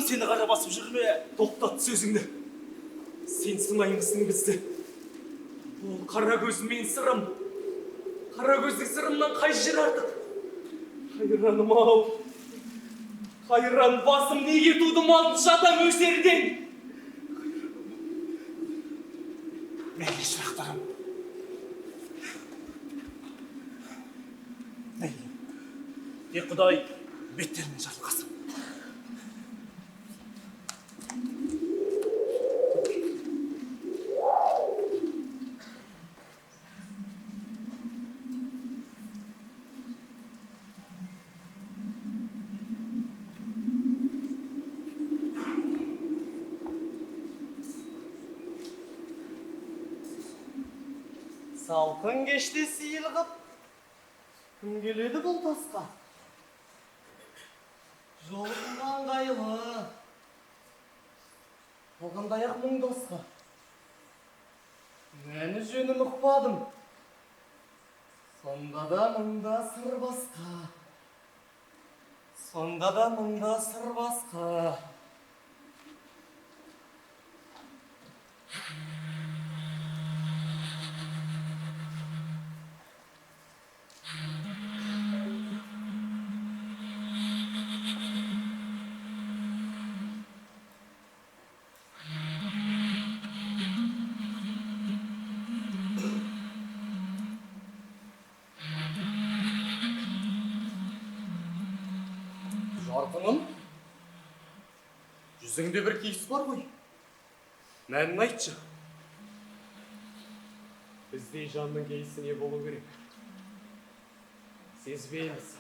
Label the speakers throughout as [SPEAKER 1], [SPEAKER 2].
[SPEAKER 1] Сені қара басып жүрме. Тоқтат сөзіңді. Сен сыңаймысың бізді. Ол қара көзім мен сырым. Қара көздің сырымнан қай жер артық? Қайраным ау. Қайран басым неге тудым алтыншы адам өсерден? Мәлі шырақтарым. Мәлі. Де Құдай беттерінен жарылғасын.
[SPEAKER 2] Салқын кеште сейілғып, кім келеді бұл тасқа? Жолың ыңғайлы, қандай-ақ мұң досқа. Мәні жөнім ұқпадым, сонда да мұнда сыр басқа. Сонда да мұнда сыр басқа. Жарқыным,
[SPEAKER 1] Жүзіңде бір кейіс бар ғой. Мәнін айтшы. Біздей жанның кейісі не болу керек? Сезбейміз.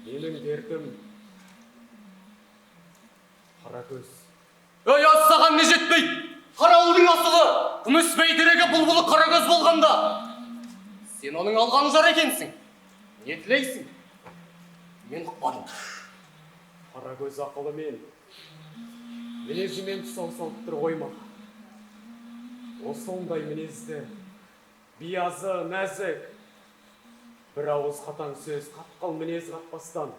[SPEAKER 1] Менің дертім қара көз. Ой, саған не жетпейді? Қарауылдың асылы, күміс бәйтерегі бұлбұлы қара көз болғанда. Сен оның алған жар екенсің. Не тілейсің? Мен ұқпадым. Қара көз ақылы мінезімен тұсау салып тұр қойма. Осындай мінезді, биязы, нәзік, бір ауыз қатаң сөз, қатқыл мінез қатпастан,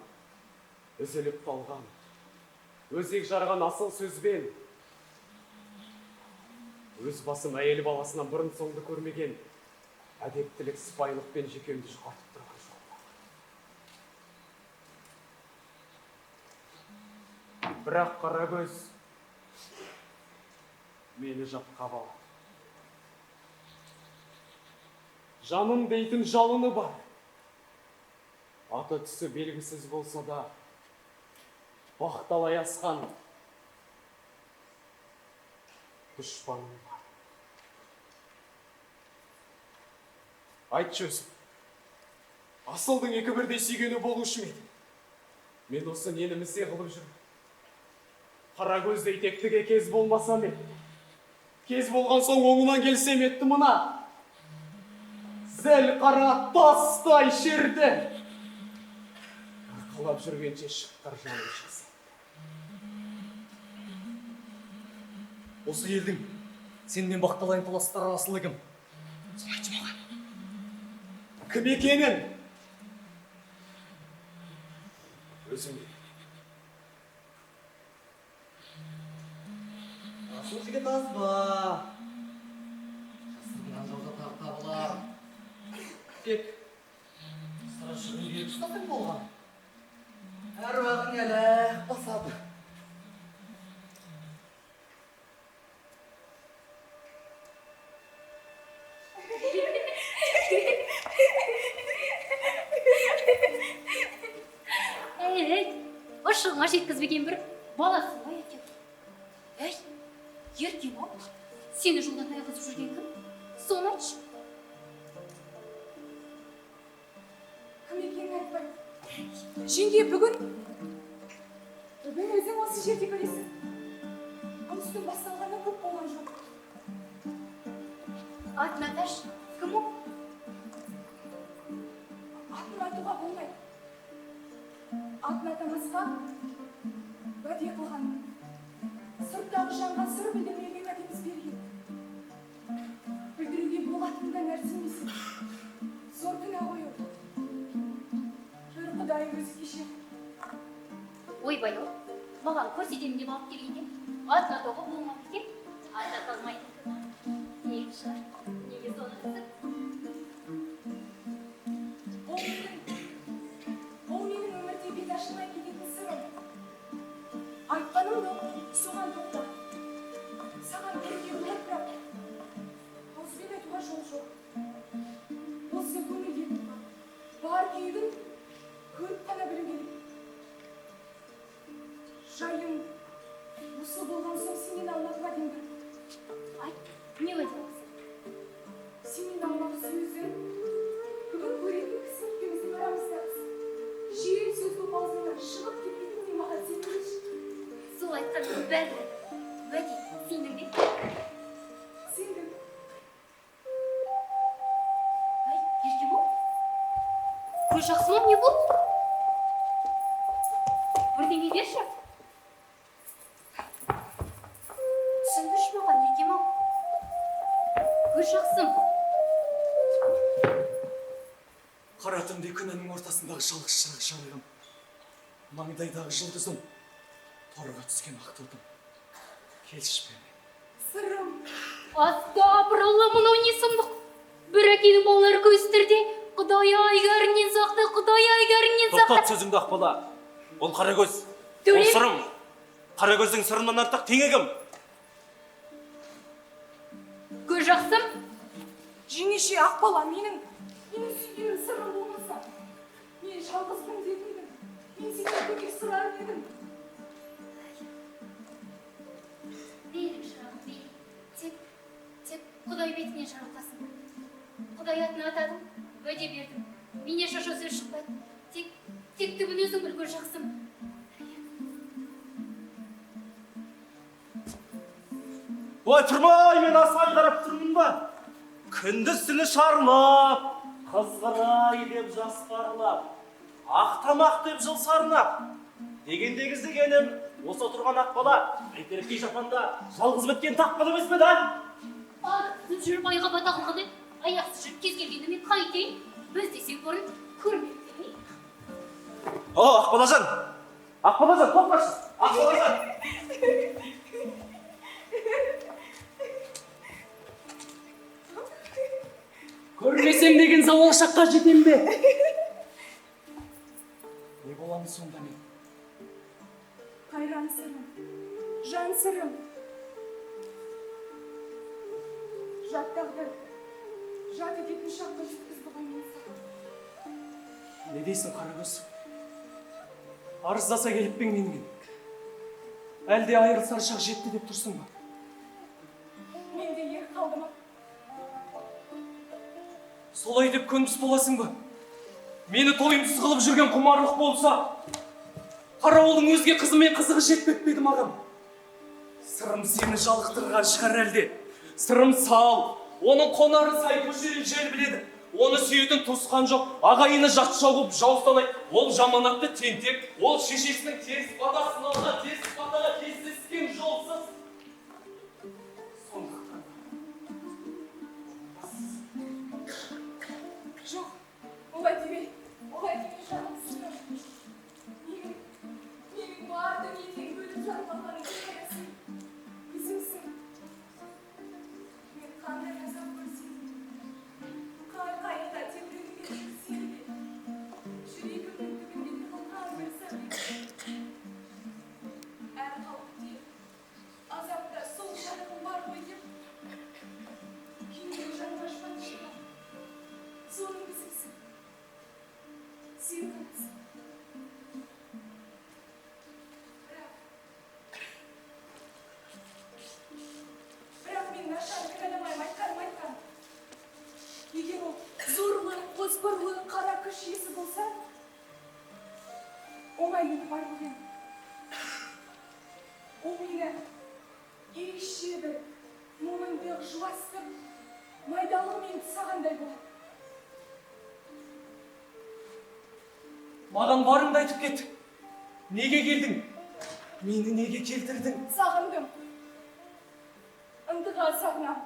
[SPEAKER 1] үзіліп қалған, өзек жарған асыл сөзбен, өз басым әйел баласынан бұрын соңды көрмеген, әдептілік, сыпайылықпен жекемді жұқартып тұрған жоқ. Бірақ қара көз мені жапқа балады. Жаным дейтін жалыны бар. Аты түсі белгісіз болса да, бақталай асқан дұшпаным бар. Айтшы өзім, асылдың екі бірдей сүйгені болушы ме еді? Мен осы нені місе қылып жүрмін? Қара көздей тектіге кез болмасам еді? Кез болған соң оңынан келсем етті мұна. Зәл қара тастай шерді. Арқалап жүргенше шыққар жаным шықсы. Осы елдің сенмен бақталайын таластар асылы кім? Соны айтшы маған. Кім екенін? Өзің де.
[SPEAKER 2] асыл жігіт аз ба? Жасырған жолда тағы табылар. Тек сыра шығын беріп ұстатың болған. Әр уағын әлі басады.
[SPEAKER 3] Ашығыңа жеткізбеген бір баласы ғой екен. Әй, еркем ау, сені жолдан тайғызып жүрген кім? Соны айтшы.
[SPEAKER 4] Кім екенін айтпай. Жеңге, бүгін өзің осы жерде көресің. Ұрыстың басталғаны көп болған жоқ.
[SPEAKER 3] Атын аташы, кім ол?
[SPEAKER 4] Атын айтуға болмайды. Атын атамасқа уәде қылған. Сырттағы жанға сыр білдірмеуге уәдеміз берген. Білдіруге болатындай нәрсе емес. Зор күнә ғой ол. Жыр Құдай өзі кеше.
[SPEAKER 3] Ойбай ау, маған көрсетемін деп алып келгенде атын атауға болмады екен. Ат аталмайды. Неге шығар? Неге соны қызық?
[SPEAKER 4] Ол менің өмірде бет ашылмай кететін сырым. Айтқаным да соған тоқта. Саған көруге болады, бірақ ауызбен айтуға жол жоқ. Осы көңілге бар күйігін көріп қана білу керек. Жайым осы болған соң сенен алмақ уәдем бар.
[SPEAKER 3] Айт, не уәде болсын?
[SPEAKER 4] Сенен алмақ сөзім бүгін көретін кісі екеуміздің арамыздамыз. Жиен сөз болып аузыңнан шығып кетпейтіндей маған сендірші.
[SPEAKER 3] Сол айтқанның бәрі уәде, сенің бе?
[SPEAKER 4] Сендім.
[SPEAKER 3] Ай, еркем ау, көз жақсы ма, не болды? Бірдеңе дерші. Түсіндірші маған, еркем ау. Көз жақсы ма?
[SPEAKER 1] Қара түнде күнінің ортасындағы жалғыз шырағым, маңдайдағы жұлдызым, торға түскен ақ тудым. Келші берме.
[SPEAKER 4] Сырым.
[SPEAKER 3] Астапыралла, мынау не сұмдық? Бір әкенің балалары көзтірде, Құдай айгарынен сақты, Құдай айгарынен сақты.
[SPEAKER 1] Тоқтат сөзіңді Ақбала. Ол қара көз.
[SPEAKER 3] Төле.
[SPEAKER 1] Ол сырым. Қара көздің сырынан артық теңі кім?
[SPEAKER 3] Көз жақсым?
[SPEAKER 4] Жеңеше Ақбала, менің сүйгенім сырым болмаса, мен жалғызбын дедім. dedim.
[SPEAKER 3] Değilim şırağım, değilim. Tek Kuday betine şaraplasın. Kuday adını atadım, öde verdim. Mine şaşa söz çıkmadı. Tek түбін өзің білгір жақсым.
[SPEAKER 1] Ой, тұрмай, мен асай қарап тұрмын ба? Күндіз-түні шарлап, қызғырай деп жаспарлап, ақтамақ деп жыл сарнап. Дегендегіз дегенім, осы отырған ақ бала, бәйтерекке жапанда жалғыз біткен тақ бала емес пе да?
[SPEAKER 3] Адықсыз жүріп айға бата қылғаны, аяқсыз жүріп кез келгені мен қайтейін. Біз десек бұрын көрмектемей.
[SPEAKER 1] О, Ақбалажан, тоқташы, Ақбалажан. Көрмесем деген зауал шаққа жетем бе? Не боламын сонда мен?
[SPEAKER 4] Қайран сырым, жан сырым. Жат тағдыр, жат ететін шаққа жеткізді ғой мен саған.
[SPEAKER 1] Не дейсің, Қарагөз? Арыздаса келіп пең менімен? Әлде айырылсар шақ жетті деп тұрсың ба?
[SPEAKER 4] Мен де ер қалдым.
[SPEAKER 1] Солай деп көнбіс боласың ба? Мені тойымсыз қылып жүрген құмарлық болса, қарауылдың өзге қызымен қызығы жетпеп пе еді маған? Сырым сені жалықтырған шығар әлде. Сырым сал, оның қонары сай көшерін жел біледі. Оны сүйетін туысқан жоқ, ағайыны жат шауып жаустанай. Ол жаманатты тентек, ол шешесінің теріс батасын алған, теріс батаға кездескен жолсыз. Сондықтан
[SPEAKER 4] Жоқ, олай демей жаным сырым. Менің бардың етең бөліп жарып алғаның қайрасың. Өзіңсің. Мен қандай жазап көрсем, қайықта теміреніп жүрсем де, жүрегімнің түбінде қалған бір сәуле. Әр қауіпте, азапта сол жарығым бар ғой деп, күйеуің жаным ашпан шығар. Соның бізімсің. Сен кімсің? Бірақ мен нашаны кінәламаймын, айтқаным. Егер ол зорлы, озбырлы, қара күш иесі болса, оңайленіп бар болайын. Ол мені ерекше бір момындық, жуастық, майдалығымен сағандай болады.
[SPEAKER 1] маған барыңды айтып кет. Неге келдің? Мені неге келтірдің?
[SPEAKER 4] Сағындым. Ынтыға сағынам.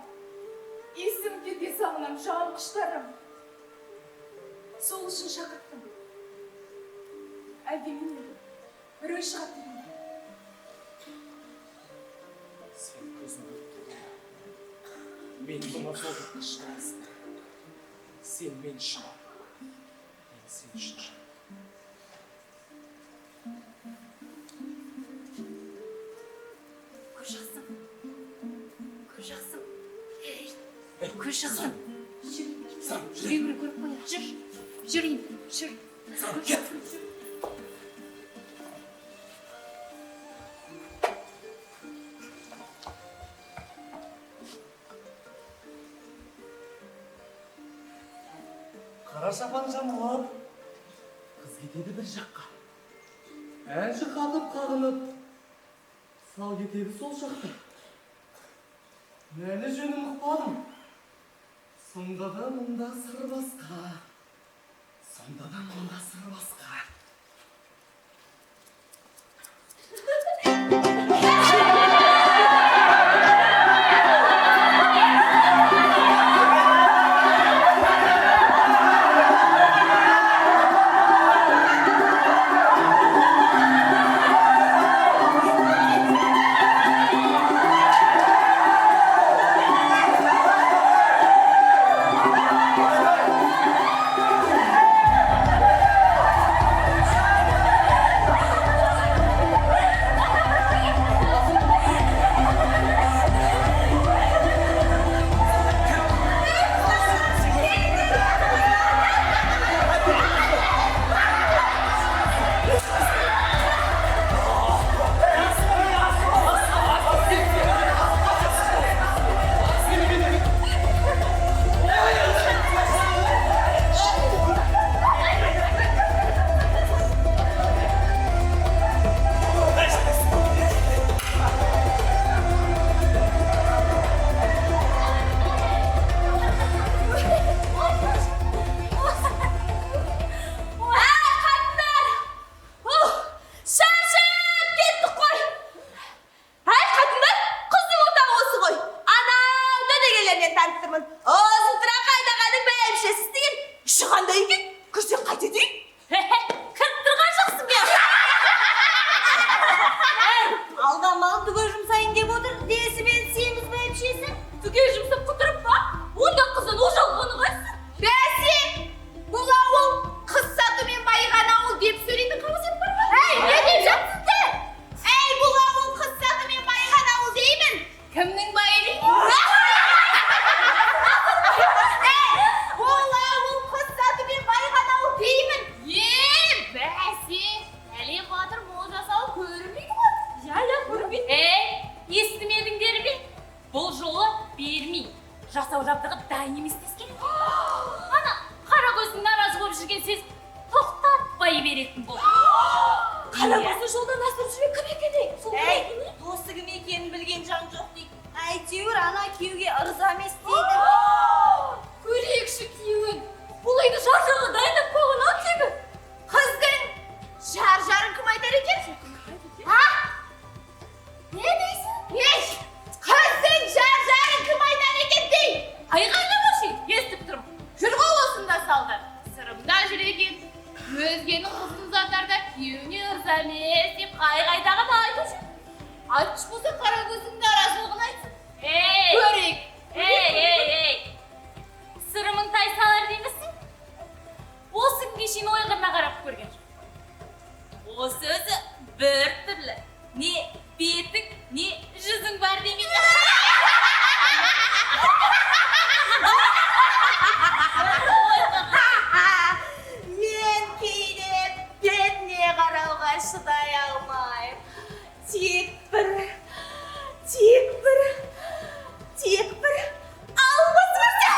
[SPEAKER 4] Есім кете сағынам, жан құштарым. Сол үшін шақырттым. Әлде мен едім. Бір ой шығат дегенде.
[SPEAKER 1] Сен көзіңді тұрғанда, мен бұны зорлыққа шығарасың. Сен мен үшін, мен сен үшін шығарасың.
[SPEAKER 3] Көз жақсым. Жүрегімді көріп қояр. Жүр.
[SPEAKER 1] Кет. Қара шапан жамылып, қыз кетеді бір жаққа. Әнші қатып қағынып, сал кетеді сол жақта. Мәлі жөнім ұқпадым. Сонда да мұнда сыр басқа.
[SPEAKER 5] алған малын түгел жұмсайын деп отыр. Десімен сиымыз ба әпшесі?
[SPEAKER 3] Түге жұмсап құтырып па? Онда қыздан ожалғаны қайсы?
[SPEAKER 5] Бәсе! Бұл ауыл қыз сатумен байыған ауыл деп сөйлейтін қауызет бар ма?
[SPEAKER 3] Әй, не деп жатсыздар?
[SPEAKER 5] Әй, бұл ауыл қыз сатумен байыған ауыл деймін. Кімнің байы? Бұл ауыл қыз сатумен байыған ауыл деймін.
[SPEAKER 3] Бәсе, әлі қадыр мол жасау көрінбейді ғой.
[SPEAKER 5] Я көрмейді.
[SPEAKER 3] Естімедіңдер ме? Бұл жолы бермей. Жасау жабдығы дайын емес дескен. Ана, қара көздің наразы болып жүрген сез тоқтатпай беретін бол.
[SPEAKER 5] Қара көзді жолдан асып жүрген кім екен ей? Досы кім екенін білген жан жоқ дейді. Әйтеуір ана күйеуге ырза емес дейді.
[SPEAKER 3] Көрейікші күйеуін. Бұл айды жар-жағы дайындап қойған ау тегі.
[SPEAKER 5] Қыздың жар-жарын кім айтар екен?
[SPEAKER 3] Не дейсің?
[SPEAKER 5] Қыздың жар-жарын кім айтар екен дей?
[SPEAKER 3] Айғайламашы, естіп тұрмын. Жүр ғой осында салдар. Сырымда жүр екен. Өзгенің қызын ұзатарда күйеуіне ырза емес деп қайғайдағын айтушы. Айтқыш болса қара көздің наразылығын айтсын. Көрейік. Сырымын тай салар деймісің? Осы күнге шейін ойғырына қарап көрген жоқ. Осы өзі бір түрлі. Не бетің, не жүзің бар демейді.
[SPEAKER 5] Мен кейде бетіне қарауға шыдай алмайым. Тек бір албыз көрсе.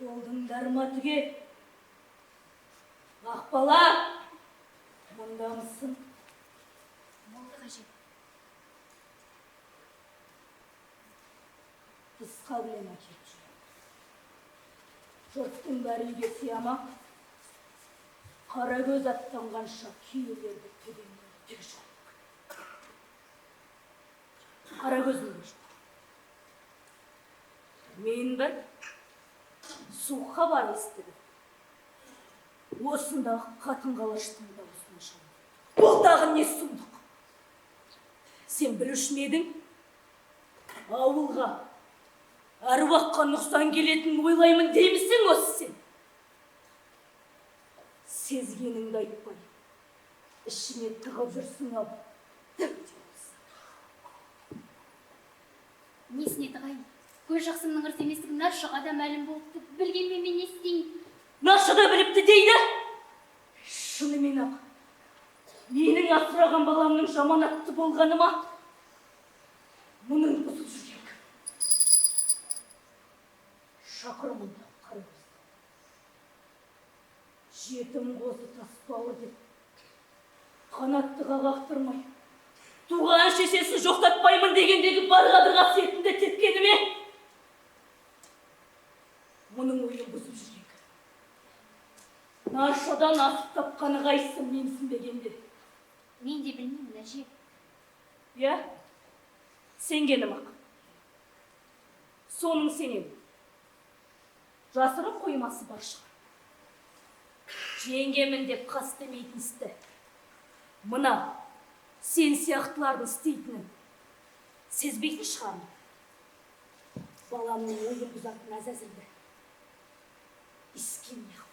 [SPEAKER 6] Болдыңдар ма түге? Ақбала, мұнда мısın?
[SPEAKER 3] Болды қажет.
[SPEAKER 6] Тысқа білем әкеп жүр. Жұрттың бәрі үйге сияма. Қара көз аттанғанша күйеулерді төбеңдер түк жоқ. Қара көзін көшті. Мен бір суық хабар естідім. Осындағы қатын қалаштың дауысына шалды. Бұл дағы не сұмдық? Сен білуші ме едің? Ауылға, әруаққа нұқсан келетінін ойлаймын деймісің осы сен? Сезгеніңді айтпай, ішіңе тығып жүрсің ау.
[SPEAKER 3] Несіне тығайын? Көз жақсымның ырс еместігін нашыға да мәлім болыпты. Білгенмен мен не істейін?
[SPEAKER 6] Нашы да біліпті дейді. Шынымен ақ, менің асыраған баламның жаманатты болғаны ма? Мұның бұзып жүрген кім? Шақыр мұнда қара көзді. Жетім қозы таспауыр деп, қанаттыға қақтырмай, туған шешесін жоқтатпаймын дегендегі барғадыр қасиетінде теткені ме? Мұның ойын бұзып жүрген кім? Нашадан асып тапқаны қайсың менсінбегенде?
[SPEAKER 3] Мен де білмеймін, әже.
[SPEAKER 6] Я? Сенгенім ақ. Соның сенем. Жасырып қоймасы бар шығар. Жеңгемін деп қас демейтін істі. Мына сен сияқтылардың істейтінін сезбейтін шығармын. Баламның ойын бұзатын әзәзілді. Искен яқ.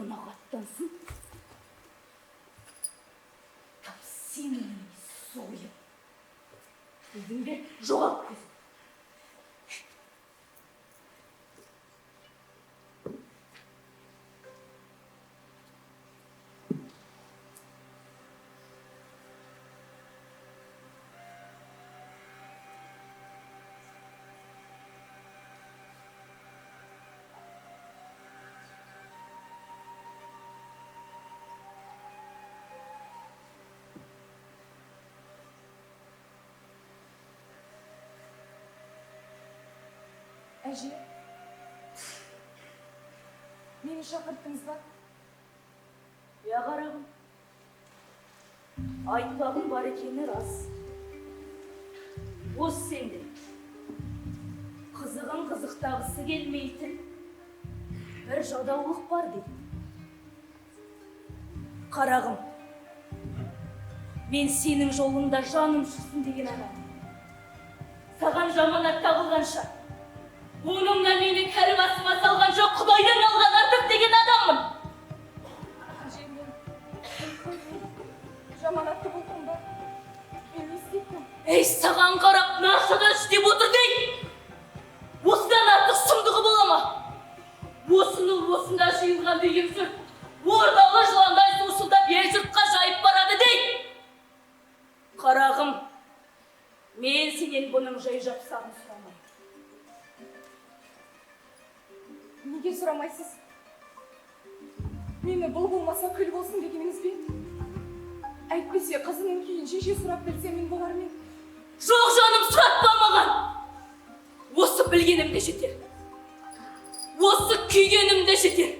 [SPEAKER 6] қонақ аттансын. Тап сенің сойып. Өзіңде жоғалып көзім.
[SPEAKER 4] Әже, мені шақырттыңыз ба?
[SPEAKER 6] Я қарағым, айтпағым бар екені рас. Осы сенде қызығын қызықтағысы келмейтін бір жадаулық бар дейді. Қарағым, мен сенің жолыңда жаным шықсын деген адам. Саған жаманат тағылғанша, оныңда мені кәрі басыма салған жоқ, Құдайдан алған артық деген адаммын.
[SPEAKER 4] Әже, мен жаманатты болдым ба? Мен не істеймін?
[SPEAKER 6] Ей, саған қарап, нашыда істеп отыр дей! Осыдан артық сұмдығы бола ма? Осында жиылған деген жұрт, ордалы жыландай сусылдап ел жұртқа жайып барады дей! Қарағым, мен сенен бұның жай жапсағын сұрамайым.
[SPEAKER 4] Неге сұрамайсыз? Мені бұл болмаса күл болсын дегеніңіз бе? Әйтпесе қызының күйін шеше сұрап білсе мен болар мен.
[SPEAKER 6] Жоқ жаным, сұратпа маған! Осы білгенім де жетер. Осы күйгенім де жетер.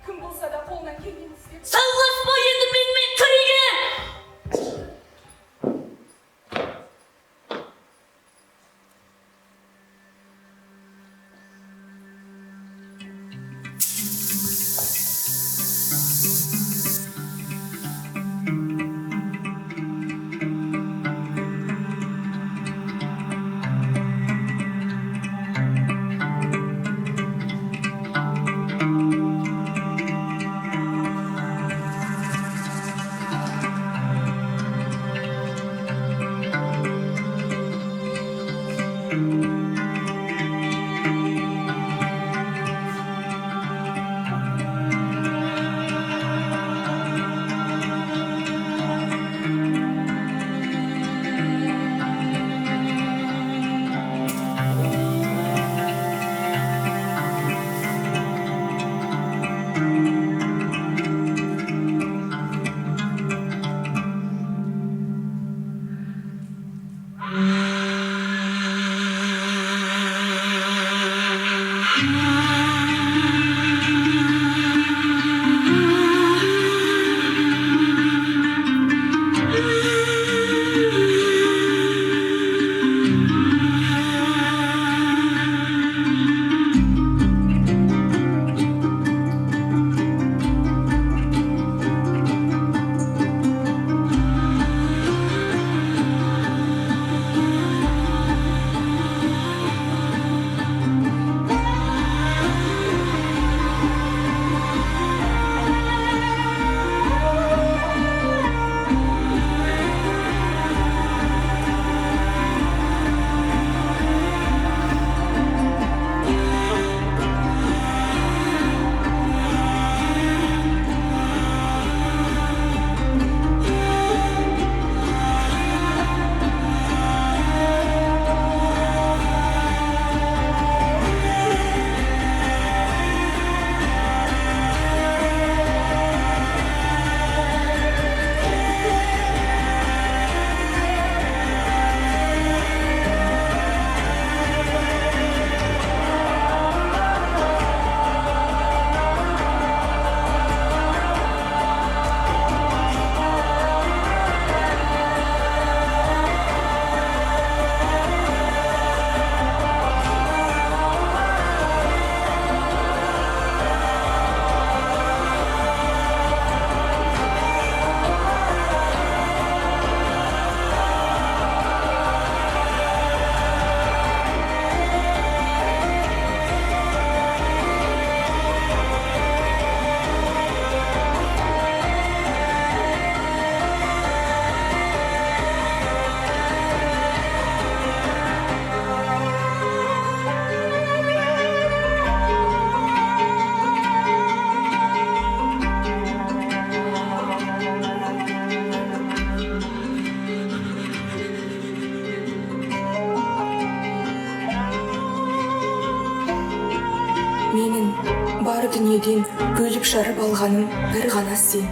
[SPEAKER 4] Кім болса да қолынан келгенін істеп.
[SPEAKER 6] Салғаспа енді менімен кірге!
[SPEAKER 4] менің бар дүниеден бөліп жарып алғаным бір ғана сен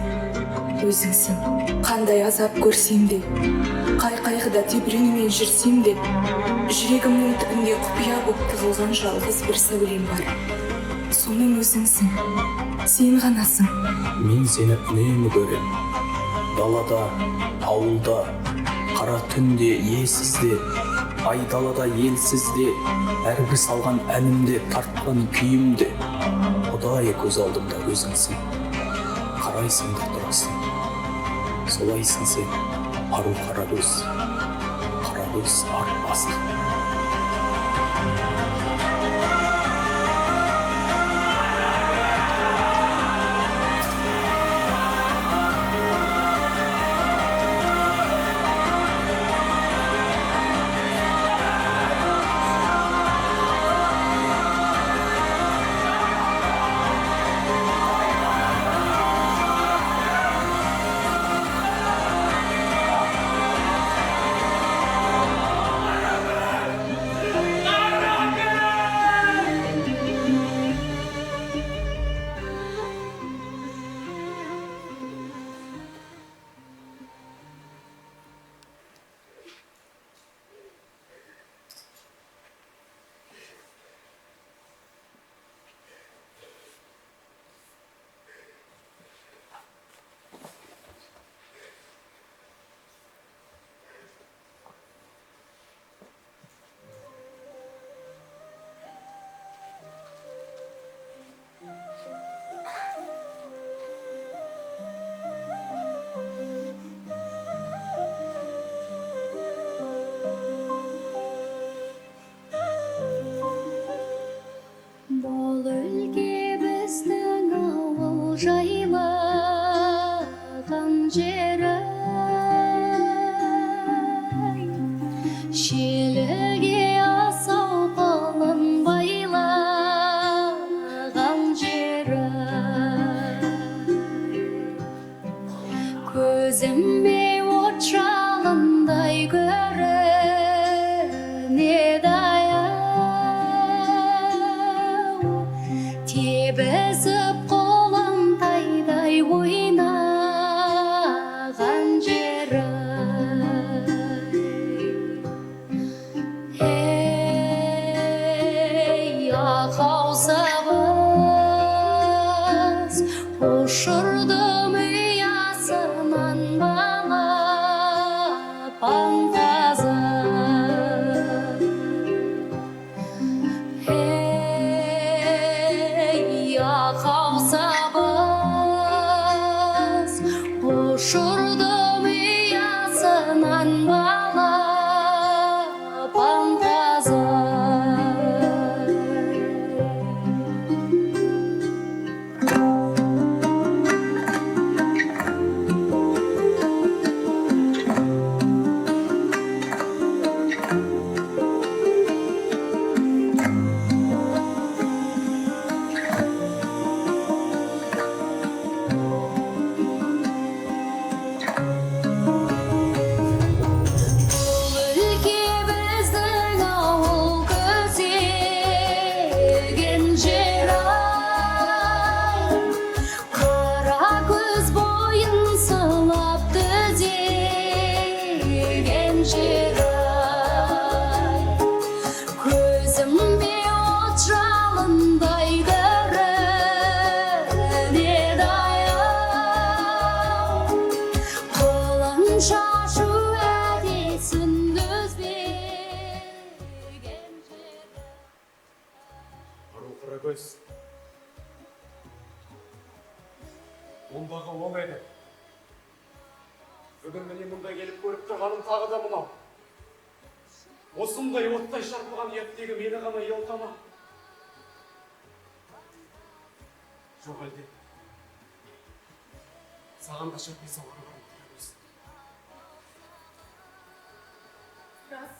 [SPEAKER 4] өзіңсің. Қандай азап көрсем де, қай қайғыда тебіренумен жүрсем де, жүрегімнің түбінде құпия боп тығылған жалғыз бір сәулем бар. Соның өзіңсің, сен ғанасың.
[SPEAKER 7] Мен сені үнемі көрем. Далада, ауылда, қара түнде, иесізде, айдалада, елсізде, әрбір салған әнімде, тартқан күйімде, ұдайы көз алдымда өзіңсің. Қарайсың да тұрасың. Солайсың сен, ару қара көз арпасың.
[SPEAKER 3] Бұл өлке біздің ауыл жайлаған жері, шеліге асау қалың байлаған жері. Көзіме от жалындай көрінеді тебізіп қолым тайдай ойнаған жері. Ей, ақау сабыз, ұшырдым ұясынан балап аңғазып. Ақау сабыз, ұшырдым ұясынан балап аңғазып.
[SPEAKER 1] Қарагөз, мұндағы ол еді. Бүгін міне мұнда келіп көріп тұрғаным тағы да мынау. Осындай оттай шарпыған еттегі мені ғана елтама. Жоқ әлде, саған да шөпей салған Қарагөз.
[SPEAKER 4] Рас.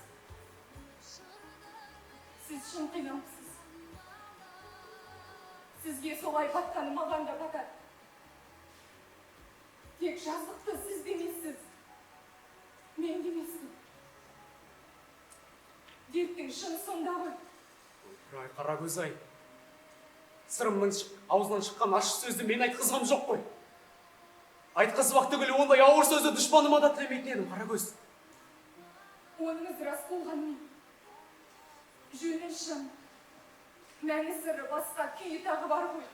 [SPEAKER 4] Сіз шын қиналыпсыз. Сізге солай батқаны маған да батады. Тек жазықты сіз демейсіз. Мен демеспін. Дерттің шын сонда ғой.
[SPEAKER 1] Қарагөз-ай, сырымның аузынан шыққан ащы сөзді мен айтқызғам жоқ қой. Айтқызбақ түгілі ондай ауыр сөзді дұшпаныма да тілемейтін едім, Қарагөз.
[SPEAKER 4] Оныңыз рас болғанмен, жөні шын, мәні сыры басқа күйі тағы бар ғой.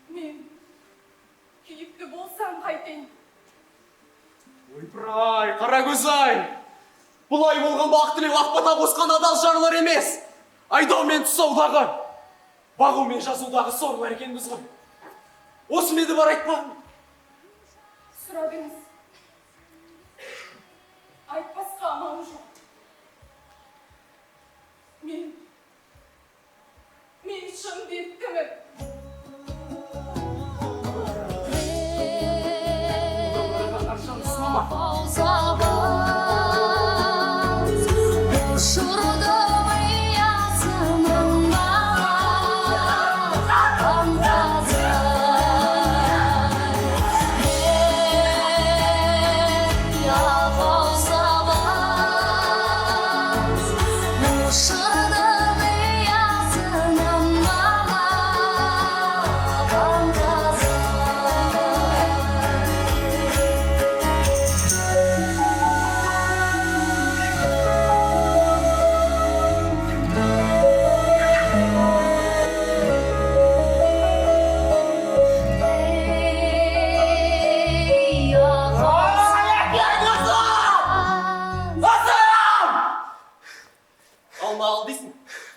[SPEAKER 4] Мен күйікті болсам қайтейін.
[SPEAKER 1] Ойпыр-ай, Қарагөз-ай! Бұлай болған бақ тілек ақбата қосқан адал жарлар емес. Айдау мен тұсаудағы, бағу мен жазудағы сорлар екенбіз ғой. Осы меді бар айтпағым.
[SPEAKER 4] Сұрадыңыз. Айтпасқа амалым жоқ. Мен шын деттімін.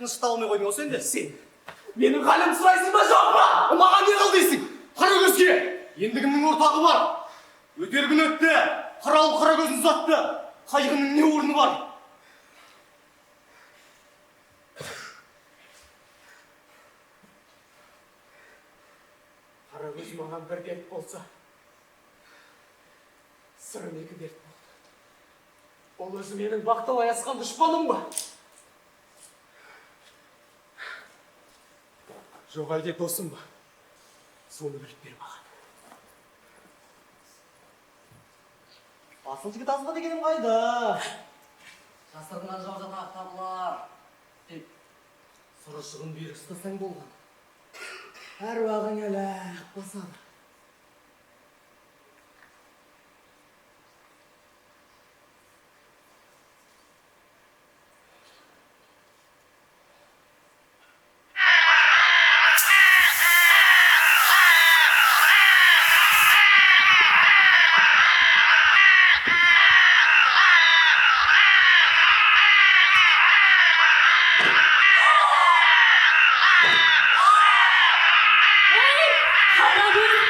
[SPEAKER 2] Тынышталмай қойдың осы енді?
[SPEAKER 1] Сен менің халім сұрайсың ба жоқ па? Маған не қыл дейсің? Қарагөзге ендігімнің ортағы бар. Өтер күн өтті, қаралы Қарагөзін ұзатты. Қайғының не орны бар? Қарагөз маған бір дерт болса, сырым екі дерт болды. Ол өзі менің бақталай асқан дұшпаным ба? Жоқ әлде досым ба? Соны біліп бер маған.
[SPEAKER 2] Асыл жігіт азға дегенім қайда? Жасырынған жау жатақ табылар. Деп, сұрышығын берік ұстасаң болған. Әр уағың әлі басады.
[SPEAKER 6] Қарагөз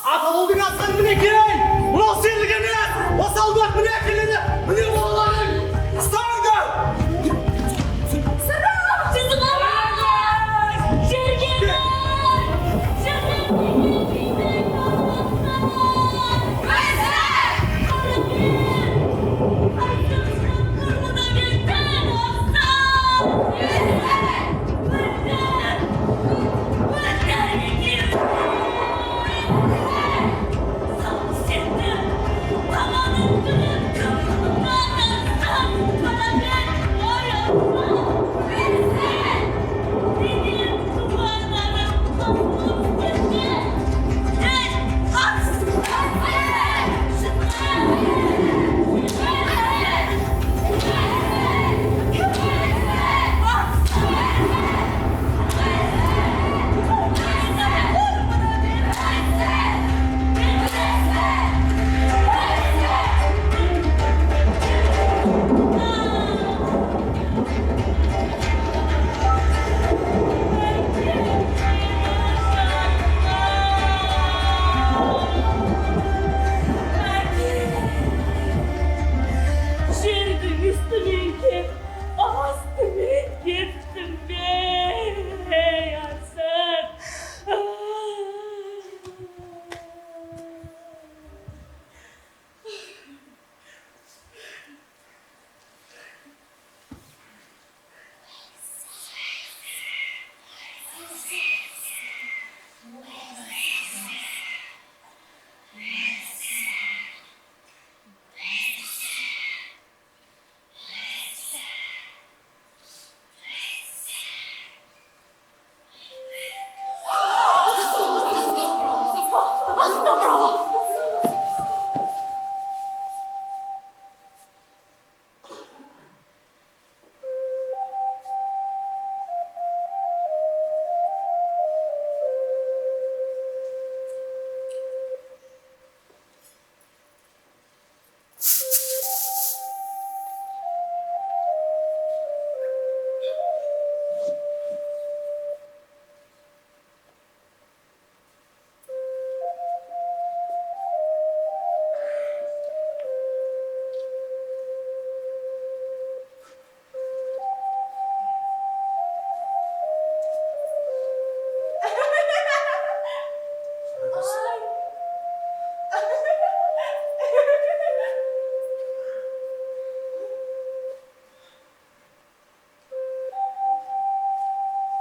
[SPEAKER 1] Аталудың асқан мінекей! Мынау сыйлық емес! Осы алдық мінекейлені! Міне болғанын! Ұстаңдар!
[SPEAKER 6] Жердің üstüne kep, astına gittim be, yansın.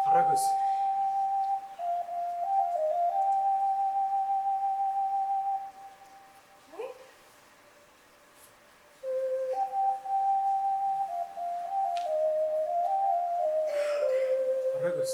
[SPEAKER 1] Қарагөз. Қарагөз.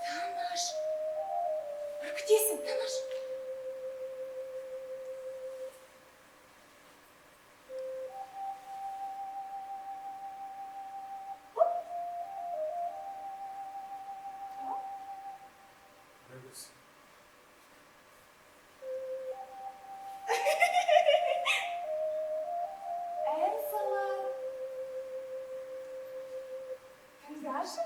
[SPEAKER 4] Танаш, ürkütesin Tanаш.
[SPEAKER 1] Қарагөз.
[SPEAKER 4] Сала. Тыңдашы.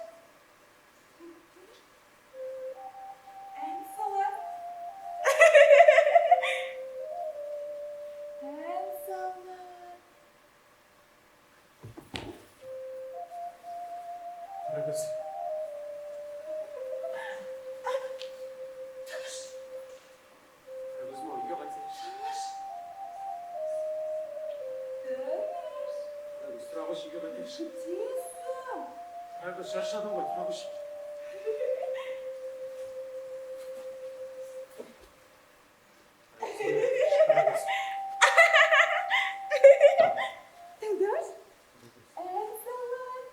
[SPEAKER 4] жетесің.
[SPEAKER 1] Қарагөз шаршадың ғой, Қарагөз.
[SPEAKER 4] Тыңдаш. Әсалар.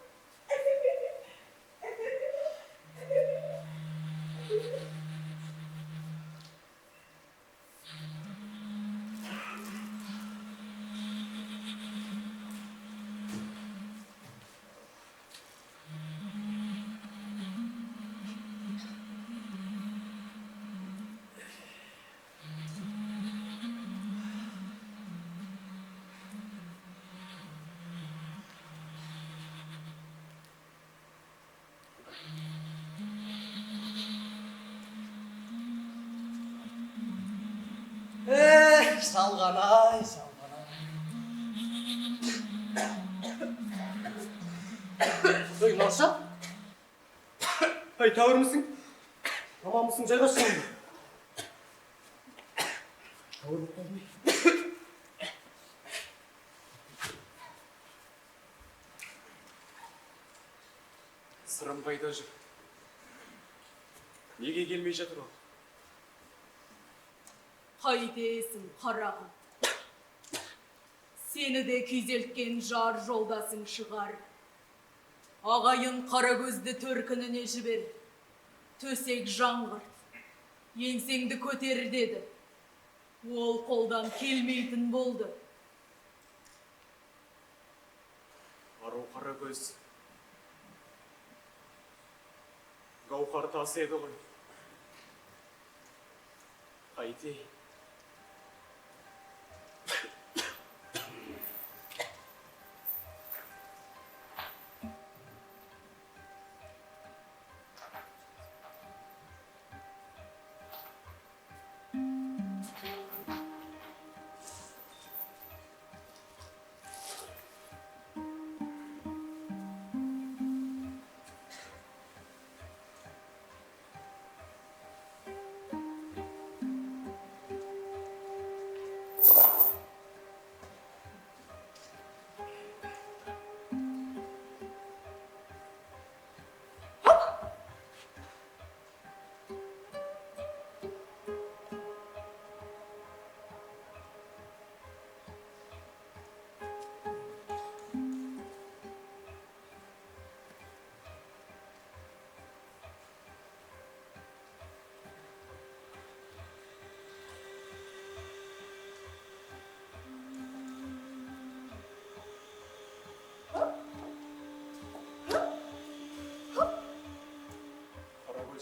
[SPEAKER 2] Шалған-ай, шалған-ай. Ой, Марша?
[SPEAKER 1] Ай, тәуір мүсің?
[SPEAKER 2] Аман мısың, жайғасың? Ауырып қалдым.
[SPEAKER 1] Сырым қайда жүр? Неге келмей жатыр ол?
[SPEAKER 6] Қайтесің, қарағым. Сені де күйзелткен жар жолдасың шығар. Ағайын Қарагөзді төркініне жібер. Төсек жаңғырт. Еңсеңді көтер деді. Ол қолдан келмейтін болды.
[SPEAKER 1] Ару Қарагөз. Гауһар тас еді ғой. Қайтейін.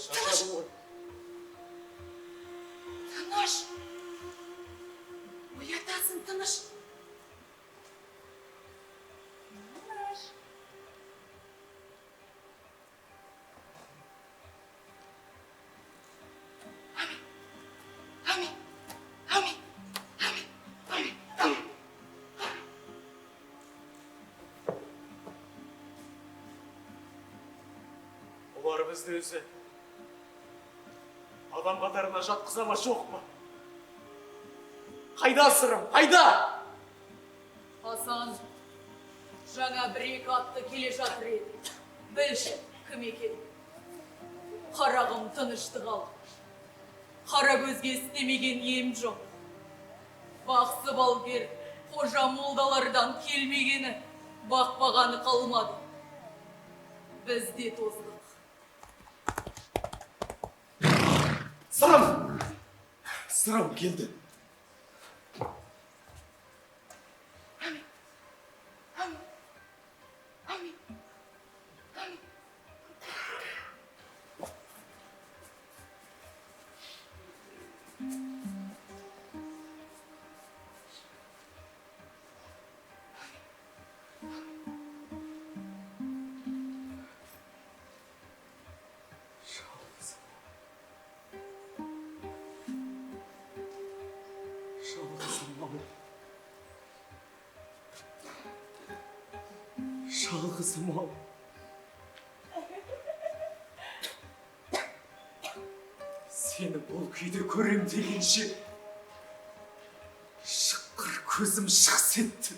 [SPEAKER 1] Шаршадың ғой.
[SPEAKER 4] Тыныш. Оятасың, тыныш. Тыныш.
[SPEAKER 1] Олар бізді өзі адам қатарына жатқыза ма жоқ па? Қайда сырым, қайда?
[SPEAKER 6] Асан, жаңа бір-екі атты келе жатыр еді. Білші, кім екен? Қарағым тыныштық ал. Қарагөзге істемеген ем жоқ. Бақсы балгер, қожа молдалардан келмегені, бақпағаны қалмады. Біз де тоздық.
[SPEAKER 1] Сырым! Сырым келді. Шалғызым-ау. Сені бұл күйде көрем дегенше шыққыр көзім шықс етті.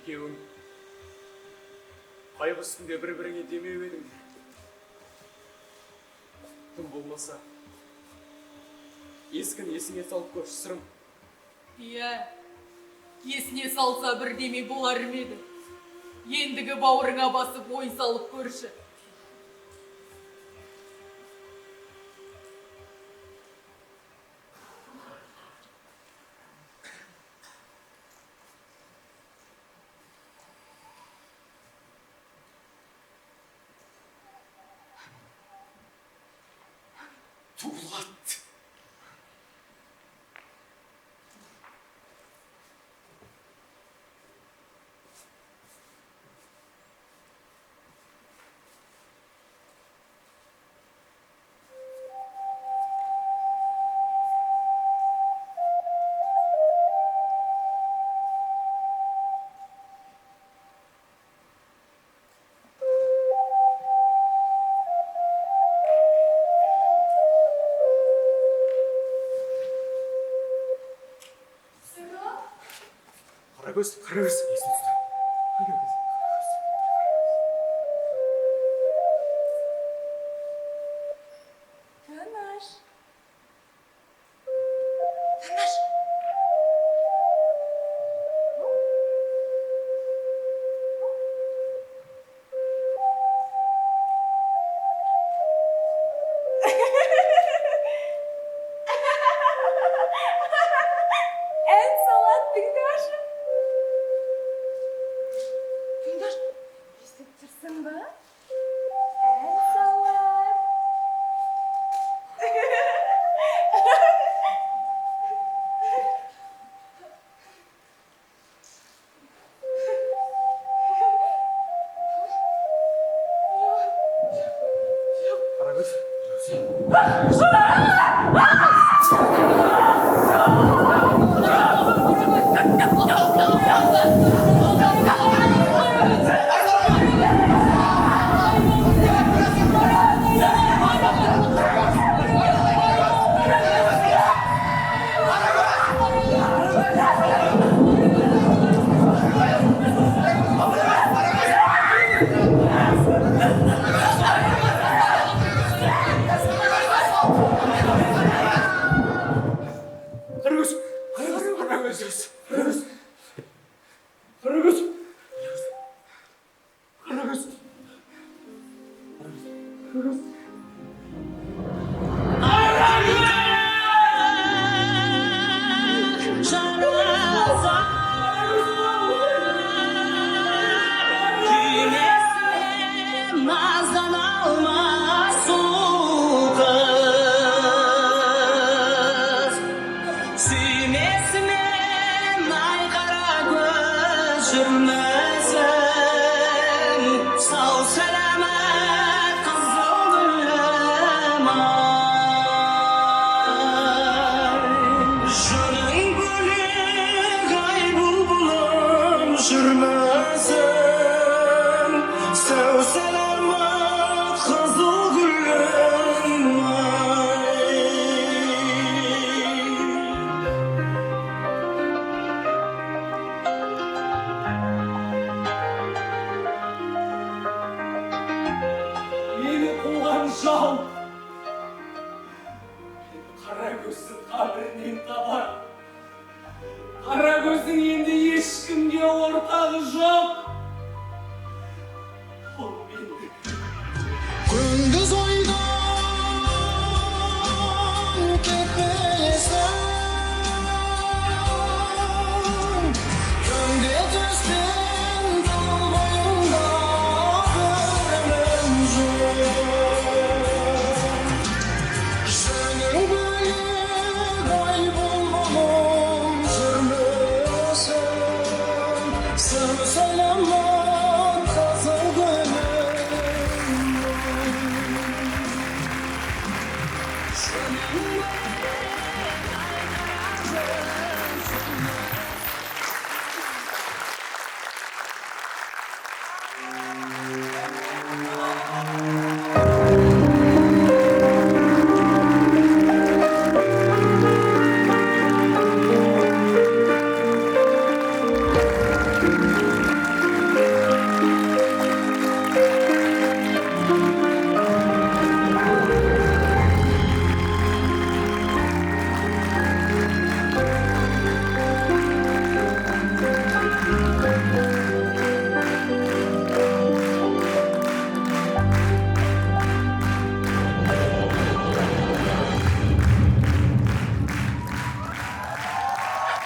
[SPEAKER 1] екеуің қайғы үстінде бір-біріңе демеу едің. Тым болмаса, ескін есіңе салып көрші сырым.
[SPEAKER 6] Иә, есіне салса бірдеме болар ма еді? Ендігі бауырыңа басып ой салып көрші.
[SPEAKER 1] Дулат! Қарагөз, Қарагөз, есін тұста. Қарагөз.
[SPEAKER 4] Тыныш. Тыныш. En salat Tüngdaş. Tüngdaş, естіп тұрсың ба? En salat.
[SPEAKER 1] Қарагөз. Қарагөз. Қарагөз. Қарагөз. Қарагөз. Қарагөз. Қарагөз.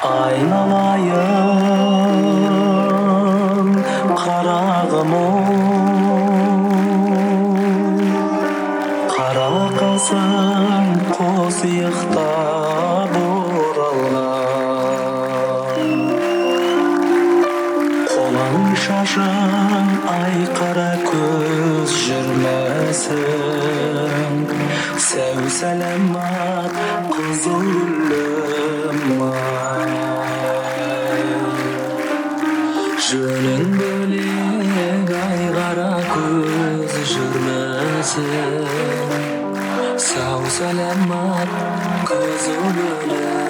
[SPEAKER 7] айналайын қарағым қара қасың қос иықтап оралған қолың шашың ай қара көз жүрмесің сәу сәлемат қызыл гүлім ай жөнің бөлек ай қара көз жүрмесің сау сәлемат қызыл гүлім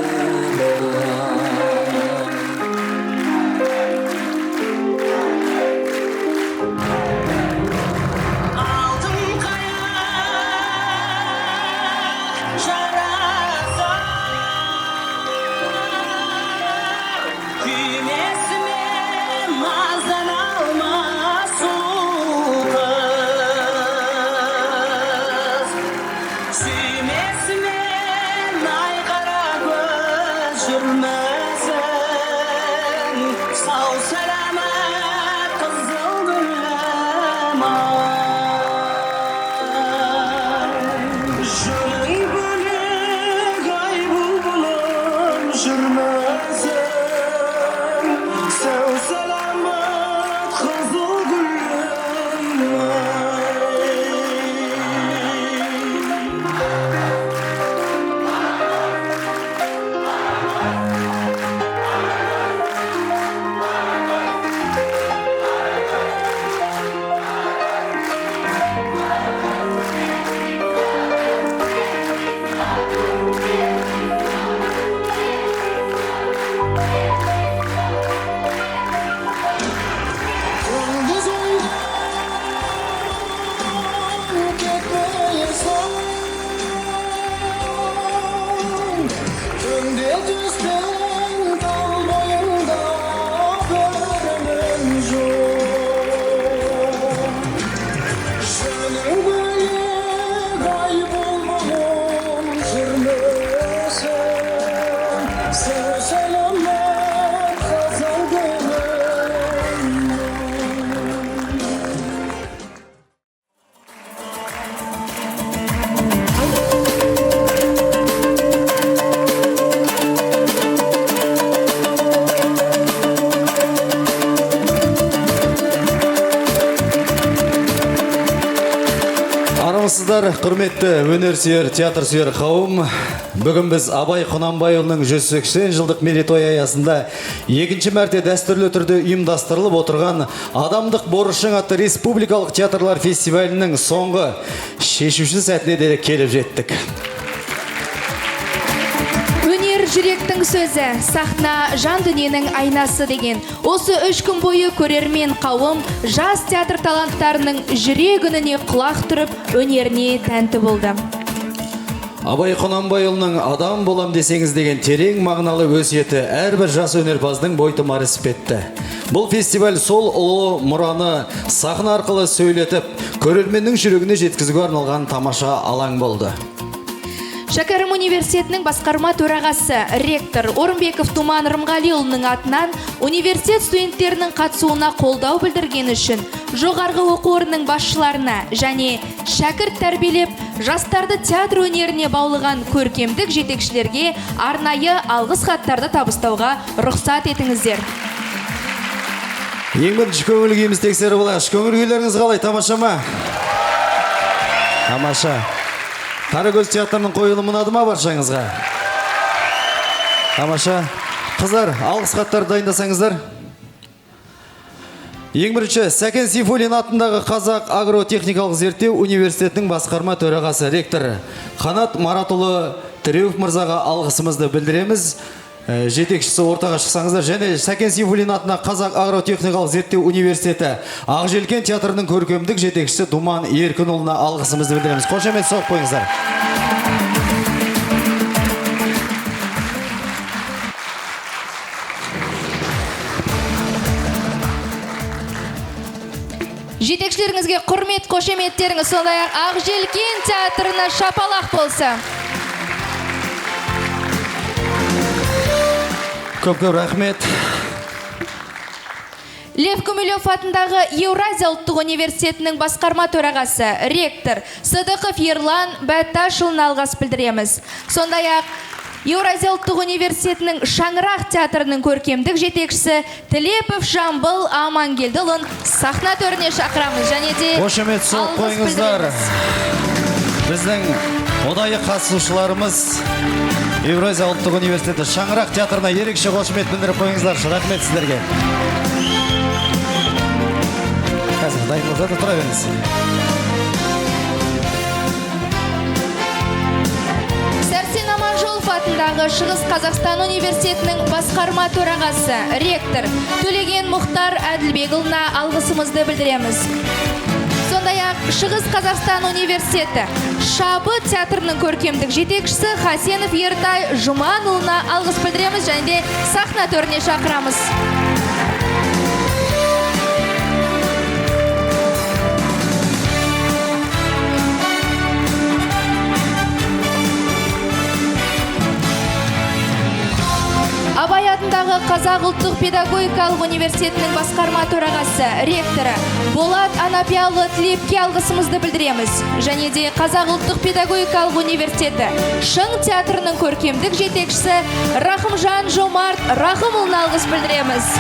[SPEAKER 8] Армысыздар, құрметті өнерсүйер, театр сүйер қауым. Бүгін біз Абай Құнанбайұлының 180 жылдық мерейтой аясында екінші мәрте дәстүрлі түрде ұйымдастырылып отырған Адамдық борышың атты республикалық театрлар фестивалінің соңғы шешуші сәтіне де келіп жеттік.
[SPEAKER 9] Жүректің сөзі, сахна жан дүниенің айнасы деген. Осы 3 күн бойы көрермен қауым жас театр таланттарының жүрек үніне құлақ тұрып, өнеріне тәнті болды.
[SPEAKER 8] Абай Құнанбайұлының адам болам десеңіз деген терең мағыналы өсиеті әрбір жас өнерпаздың бойтұмары іспетті. Бұл фестиваль сол ұлы мұраны сахна арқылы сөйлетіп, көрерменнің жүрегіне жеткізуге арналған тамаша алаң болды.
[SPEAKER 9] Шәкәрім университетінің басқарма төрағасы ректор Орынбеков Туман Рымғалиұлының атынан университет студенттерінің қатысуына қолдау білдірген үшін жоғарғы оқу орнының басшыларына және шәкірт тәрбиелеп жастарды театр өнеріне баулыған көркемдік жетекшілерге арнайы алғыс хаттарды табыстауға рұқсат етіңіздер.
[SPEAKER 8] Ең бірінші көңіл күйіміз тексеріп алайық. Көңіл күйлеріңіз қалай, тамаша ма? Тамаша. Қарагөз театрының қойылымы ұнады ма баршаңызға? Тамаша. Қыздар, алғыс хаттарды дайындасаңыздар. Ең бірінші, Сәкен Сейфуллин атындағы Қазақ агротехникалық зерттеу университетінің басқарма төрағасы ректор Қанат Маратұлы Тіреуов мырзаға алғысымызды білдіреміз. Жетекшісі ортаға шықсаңыздар. Және Сәкен Сейфуллин атындағы Қазақ агротехникалық зерттеу университеті Ақжелкен театрының көркемдік жетекшісі Думан Еркінұлына алғысымызды білдіреміз. Қошемет соғып қойыңыздар.
[SPEAKER 9] Жетекшілеріңізге құрмет қошеметтеріңіз, сондай-ақ Ақжелкен театрына шапалақ болса.
[SPEAKER 8] Көп рахмет.
[SPEAKER 9] Лев Гумилев атындағы Еуразия ұлттық университетінің басқарма төрағасы, ректор Сыдықов Ерлан Бәтташұлын алғыс білдіреміз. Сондай-ақ Еуразия ұлттық университетінің Шаңырақ театрының көркемдік жетекшісі Тілепов Жамбыл Амангелдіұлын сахна төріне шақырамыз және де
[SPEAKER 8] Қошемет соқ қойыңыздар. Біздің ұдайы қатысушыларымыз Еуразия ұлттық университеті Шаңырақ театрына ерекше қошемет білдіріп қойыңыздар. Рахмет сіздерге. Қазір дайын болса тұра беріңіз.
[SPEAKER 9] Сәрсен Аманжолов атындағы Шығыс Қазақстан университетінің басқарма төрағасы, ректор Төлеген Мұхтар Әділбекұлына алғысымызды білдіреміз. Сондай-ақ Шығыс Қазақстан университеті Шабы театрының көркемдік жетекшісі Хасенов Ертай Жұманұлына алғыс білдіреміз және де сахна төріне шақырамыз. Абай атындағы Қазақ ұлттық педагогикалық университетінің басқарма төрағасы, ректоры Болат Анапиялы Тілепке алғысымызды білдіреміз. Және де Қазақ ұлттық педагогикалық университеті Шың театрының көркемдік жетекшісі Рахымжан Жомарт Рахымұлына алғыс білдіреміз.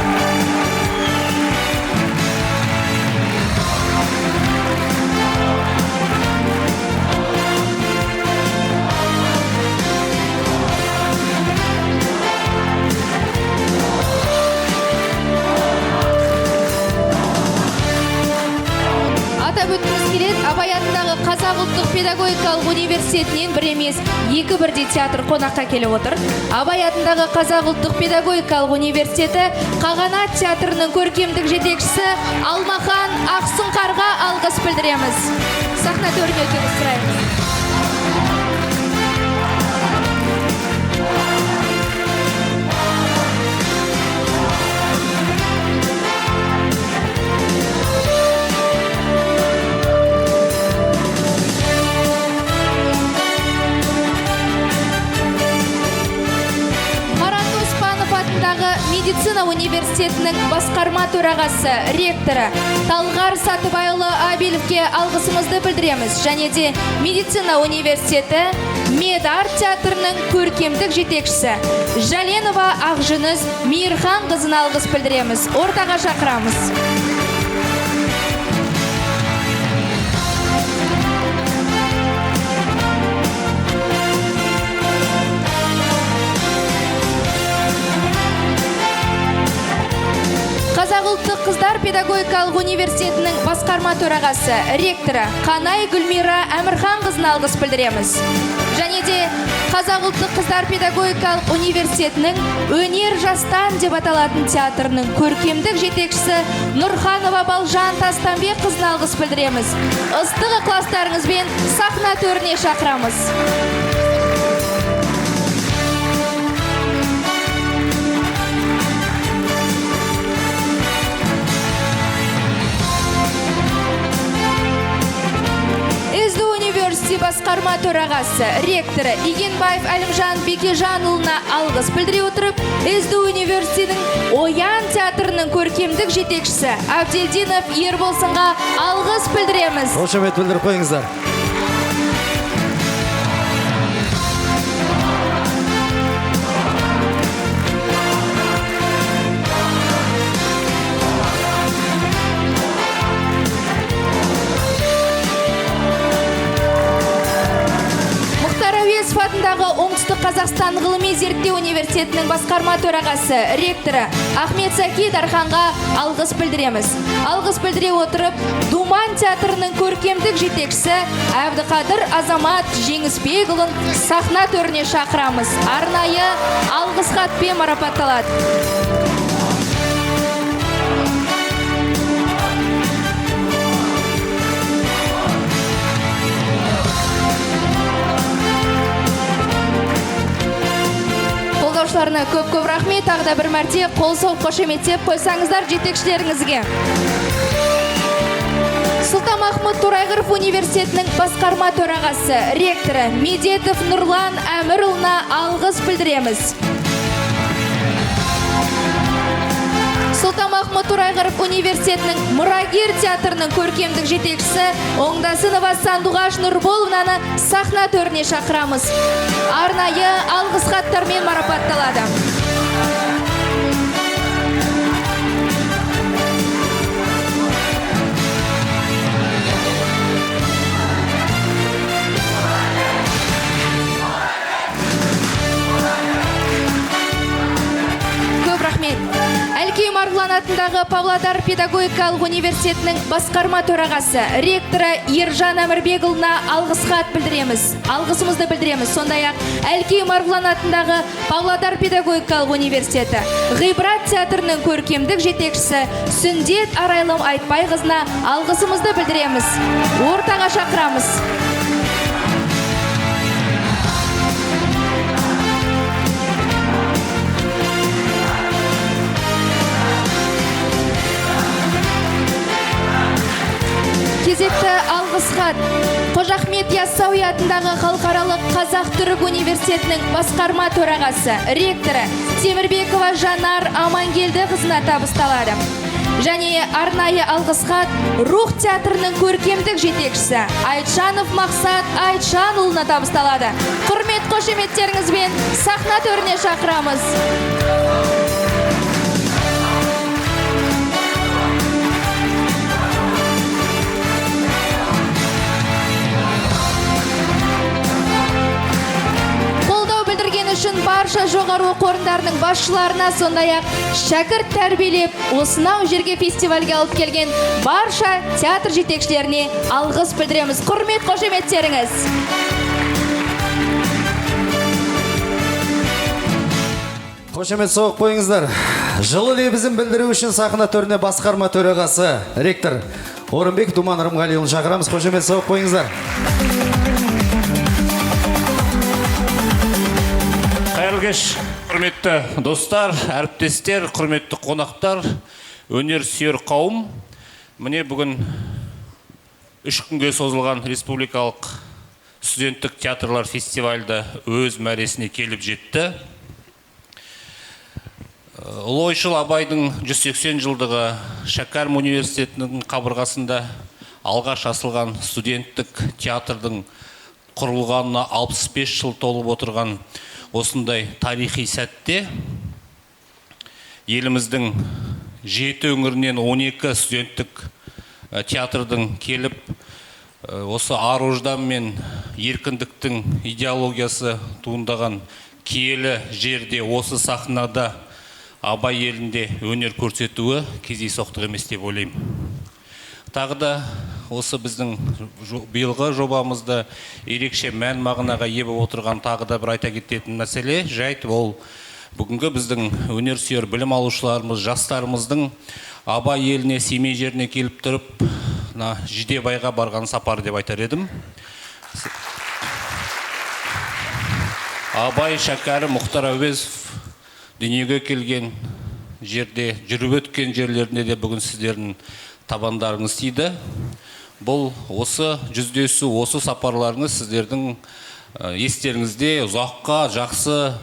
[SPEAKER 9] Абай атындағы Қазақ ұлттық педагогикалық университетінен бір емес, екі бірдей театр қонаққа келіп отыр. Абай атындағы Қазақ ұлттық педагогикалық университеті Қағанат театрының көркемдік жетекшісі Алмахан Ақсұңқарға алғыс білдіреміз. Сахна төріне өтуіңізді сұраймыз. Медицина университетінің басқарма төрағасы, ректоры Талғар Сатыбайұлы Абилевке алғысымызды білдіреміз. Және де Медицина университеті Медар театрының көркемдік жетекшісі Жәленова Ақжүніс Мейірхан қызына алғыс білдіреміз. Ортаға шақырамыз. Қазақ ұлттық қыздар педагогикалық университетінің басқарма төрағасы, ректоры Қанай Гүлмира Әмірхан қызына алғыс білдіреміз. Және де Қазақ ұлттық қыздар педагогикалық университетінің Өнер жастан деп аталатын театрының көркемдік жетекшісі Нұрханова Балжан Тастанбек қызына алғыс білдіреміз. Ыстық ықыластарыңызбен сахна төріне шақырамыз. Басқарма төрағасы, ректоры Игенбаев Әлімжан Бекежанұлына алғыс білдіре отырып, СДУ университетінің Оян театрының көркемдік жетекшісі Абдельдинов Ерболсынға алғыс білдіреміз.
[SPEAKER 8] Қошемет білдіріп қойыңыздар.
[SPEAKER 9] атындағы Оңтүстік Қазақстан ғылыми зерттеу университетінің басқарма төрағасы, ректоры Ахмет Саки Дарханға алғыс білдіреміз. Алғыс білдіре отырып, Думан театрының көркемдік жетекшісі Әбдіқадыр Азамат Жеңісбекұлын сахна төріне шақырамыз. Арнайы алғыс хатпен марапатталады. Көп-көп рахмет, тағы да бір мәрте қол соғып қошеметтеп қойсаңыздар жетекшілеріңізге. Сұлтанмахмұт Торайғыров университетінің басқарма төрағасы, ректоры Медетов Нұрлан Әмірұлына алғыс білдіреміз. Сұлтанмахмұт Торайғыров университетінің мұрагер театрының көркемдік жетекшісі Оңдасынова Сандуғаш Нұрболовнаны сахна төріне шақырамыз. Арнайы алғыс хаттармен марапатталады. Әлкей Марғұлан атындағы Павлодар педагогикалық университетінің басқарма төрағасы, ректоры Ержан Әмірбекұлына алғыс хат білдіреміз. Алғысымызды білдіреміз. Сондай-ақ Әлкей Марғұлан атындағы Павлодар педагогикалық университеті Ғибрат театрының көркемдік жетекшісі Сүндет Арайлым Айтбайқызына алғысымызды білдіреміз. Ортаға шақырамыз. Кезекті алғыс хат Қожа Ахмет Яссауи атындағы Халықаралық Қазақ-Түрік университетінің басқарма төрағасы, ректоры Темірбекова Жанар Амангелдіқызына табысталады. Және арнайы алғыс хат Рух театрының көркемдік жетекшісі Айтжанов Мақсат Айтжанұлына табысталады. Құрмет қошеметтеріңізбен сахна төріне шақырамыз. Үшін барша жоғары оқу орындарының басшыларына, сондай-ақ шәкірт тәрбиелеп, осынау жерге фестивальге алып келген барша театр жетекшілеріне алғыс білдіреміз. Құрмет қошеметтеріңіз.
[SPEAKER 8] Қошемет соғып қойыңыздар. Жылы лебізін білдіру үшін сахна төріне басқарма төрағасы, ректор Орынбек Думан Рымғалиұлын шақырамыз. Қошемет соғып қойыңыздар.
[SPEAKER 10] Кеш, құрметті достар, әріптестер, құрметті қонақтар, өнер сүйер қауым. Міне бүгін 3 күнге созылған республикалық студенттік театрлар фестивальда өз мәресіне келіп жетті. Ұлы ойшыл Абайдың 180 жылдығы Шәкәрім университетінің қабырғасында алғаш ашылған студенттік театрдың құрылғанына 65 жыл толып отырған осындай тарихи сәтте еліміздің 7 өңірінен 12 студенттік театрдың келіп, осы ар-ождан мен еркіндіктің идеологиясы туындаған киелі жерде, осы сахнада Абай елінде өнер көрсетуі кездейсоқтық емес деп ойлаймын. Тағы да осы біздің биылғы жобамызда ерекше мән мағынаға ие болып отырған тағы да бір айта кететін мәселе жайт, ол бүгінгі біздің өнер сүйер білім алушыларымыз, жастарымыздың Абай еліне, Семей жеріне келіп тұрып, Жидебайға барған сапар деп айтар едім. Абай, Шәкәрім, Мұхтар Әуезов дүниеге келген жерде, жүріп өткен жерлерінде де бүгін сіздердің табандарыңыз тиді. Бұл осы жүздесу, осы сапарларыңыз сіздердің естеріңізде ұзаққа жақсы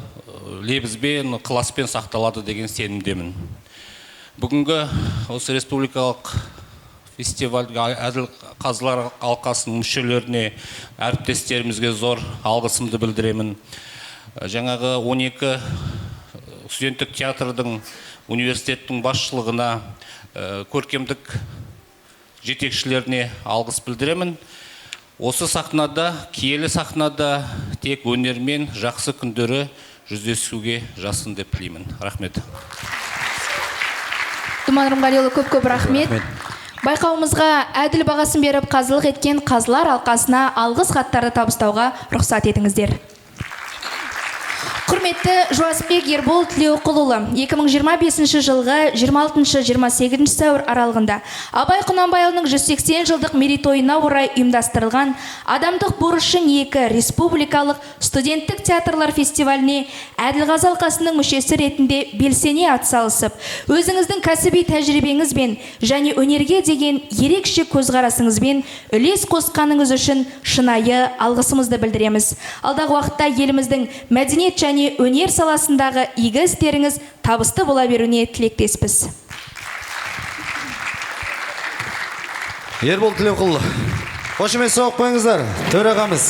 [SPEAKER 10] лебізбен, ықыласпен сақталады деген сенімдемін. Бүгінгі осы республикалық фестивальға әділ қазылар алқасының мүшелеріне, әріптестерімізге зор алғысымды білдіремін. Жаңағы 12 студенттік театрдың университеттің басшылығына, көркемдік жетекшілеріне алғыс білдіремін. Осы сахнада, киелі сахнада тек өнермен жақсы күндері жүздесуге жасын деп тілеймін. Рахмет.
[SPEAKER 9] Думан Рымғалиұлы, көп-көп рахмет. Байқауымызға әділ бағасын беріп қазылық еткен қазылар алқасына алғыс хаттарды табыстауға рұқсат етіңіздер. Құрметті Жуасбек Ербол Тілеуқұлұлы, 2025 жылғы 26-28 сәуір аралығында Абай Құнанбайұлының 180 жылдық мерейтойына орай ұйымдастырылған Адамдық борышың 2 республикалық студенттік театрлар фестиваліне әділ алқасының мүшесі ретінде белсене атсалысып, өзіңіздің кәсіби тәжірибеңізбен және өнерге деген ерекше көзқарасыңызбен үлес қосқаныңыз үшін шынайы алғысымызды білдіреміз. Алдағы уақытта еліміздің мәдениет және өнер саласындағы игі істеріңіз табысты бола беруіне тілектеспіз.
[SPEAKER 8] Ербол Тілеуқұлы. Қошемет соғып қойыңыздар, төрағамыз.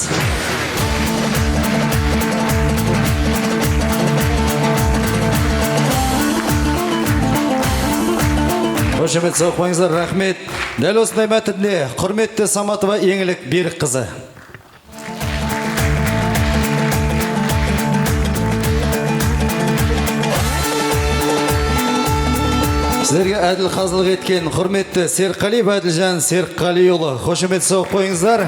[SPEAKER 8] Қошемет соғып қойыңыздар, рахмет. Дәл осындай мәтініне құрметті Саматова Еңілік Берік қызы. Сіздерге әділ қазылық еткен құрметті Серқалиев Әділжан Серқалиұлы. Қошемет соғып қойыңыздар.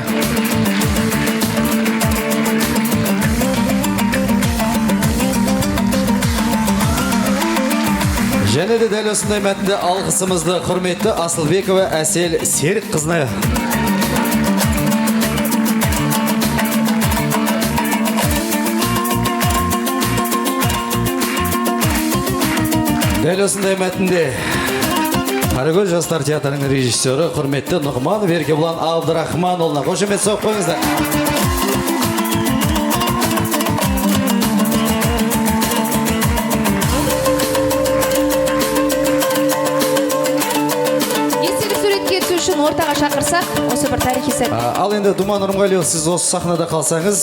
[SPEAKER 8] Және де дәл осындай мәтінде алғысымызды құрметті Асылбекова Әсел Серік қызына. Дәл осындай мәтінде Қаракөл жастар театрының режиссері құрметті Нұғманов Еркебұлан Абдырахманұлына. Қошемет соғып қойыңыздар.
[SPEAKER 9] Ортаға шақырсақ, осы бір тарихи сәт.
[SPEAKER 8] Ал енді Думан Нұрымғалиев, сіз осы сахнада қалсаңыз,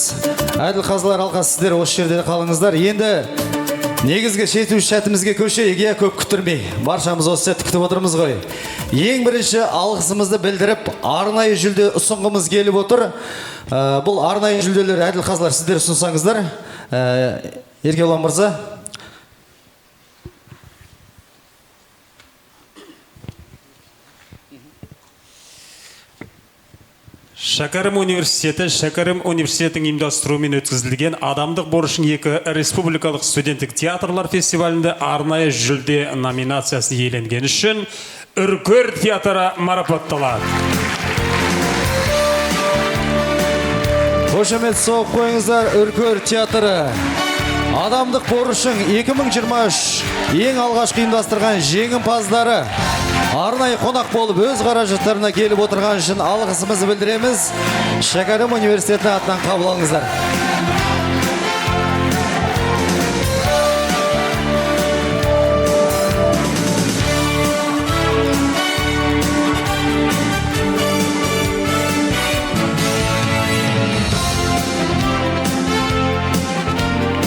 [SPEAKER 8] әділ қазылар алқасы сіздер осы жерде қалыңыздар. Енді негізгі шешуші сәтімізге көшейік, көп күттірмей. Баршамыз осы сәтті күтіп отырмыз ғой. Ең бірінші алғысымызды білдіріп, арнайы жүлде ұсынғымыз келіп отыр. Бұл арнайы жүлделер әділ қазылар сіздер ұсынсаңыздар. Еркебұлан мырза.
[SPEAKER 11] Шәкәрім университетінің ұйымдастыруымен өткізілген адамдық борышың 2 республикалық студенттік театрлар фестивалінде арнайы жүлде номинациясын иеленген үшін Үркер театры марапатталады.
[SPEAKER 8] Қошемет соғып қойыңыздар, Үркер театры. Адамдық борышың 2023 ең алғашқы ұйымдастырған жеңімпаздары арнайы қонақ болып өз қаражаттарына келіп отырған үшін алғысымызды білдіреміз. Шәкәрім университетінің атынан қабыл алыңыздар.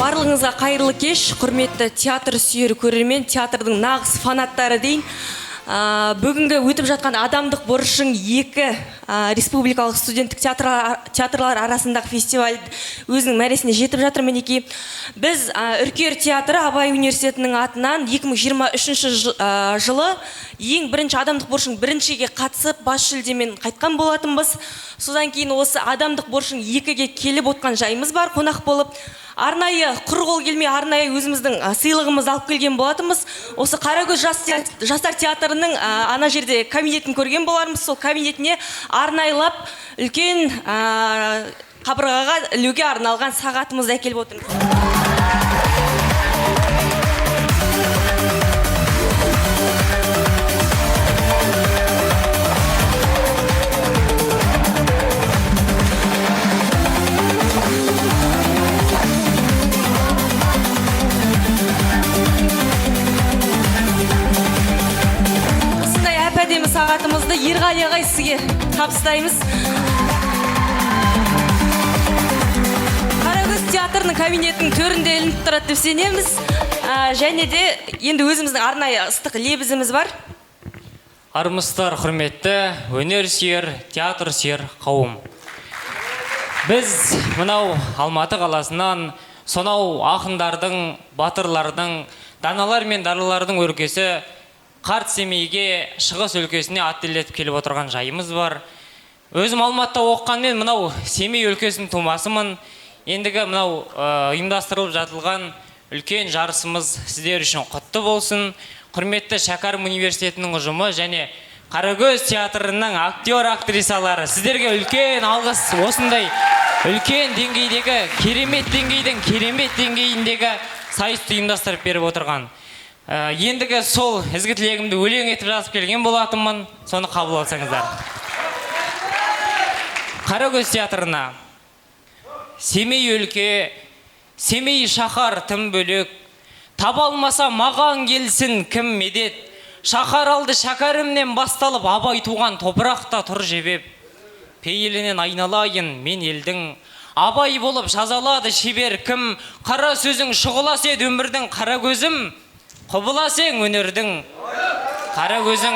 [SPEAKER 12] Барлығыңызға қайырлы кеш, құрметті театр сүйер көрермен, театрдың нағыз фанаттары дейін. Бүгінгі өтіп жатқан адамдық борышың 2 республикалық студенттік театрлар арасындағы фестиваль өзінің мәресіне жетіп жатыр. Мінекей біз Үркер театры Абай университетінің атынан 2023 жылы ең бірінші адамдық борышың біріншіге қатысып бас жүлдемен қайтқан болатынбыз. Содан кейін осы адамдық борышың 2-ге келіп отқан жайымыз бар, қонақ болып. Арнайы құр қол келмей, арнайы өзіміздің сыйлығымызды алып келген болатынбыз. Осы Қаракөл жастар театрының ана жерде кабинетін көрген болармыз. Сол кабинетіне арнайлап үлкен қабырғаға ілуге арналған сағатымызды әкеліп отырмыз. Сағатымызды Ерғали ағай сізге табыстаймыз. Қаракөл театрының кабинетінің төрінде ілініп тұрады деп сенеміз. Және де енді өзіміздің арнайы ыстық лебізіміз бар.
[SPEAKER 13] Армысыздар, құрметті өнер сүйер, театр сүйер қауым. Біз мынау Алматы қаласынан сонау ақындардың, батырлардың, даналар мен дарылардың өлкесі Қарт Семейге, Шығыс өлкесіне аттелетіп келіп отырған жайымыз бар. Өзім Алматыда оққанмен мынау Семей өлкесінің тумасымын. Ендігі мынау ұйымдастырылып жатылған үлкен жарысымыз сіздер үшін құтты болсын. Құрметті Шәкәрім университетінің ұжымы және Қаракөз театрының актер-актрисалары, сіздерге үлкен алғыс. Осындай үлкен деңгейдегі, керемет деңгейіндегі сайысты ұйымдастырып беріп отырған. Ендігі сол ізгі тілегімді өлең етіп жазып келген болатынмын, соны қабыл алсаңыздар. Қаракөз театрына Семей өлке, Семей шаһар тым бөлек, таба алмаса маған келсін кім медет, Шақаралды шәкәрімнен басталып абай туған топырақта тұр жебеп. Пейілінен айналайын мен елдің. Абай болып жазалады шебер кім? Қара сөзің шұғылас еді өмірдің қара көзім. Құбыласең өнердің. Қара көзің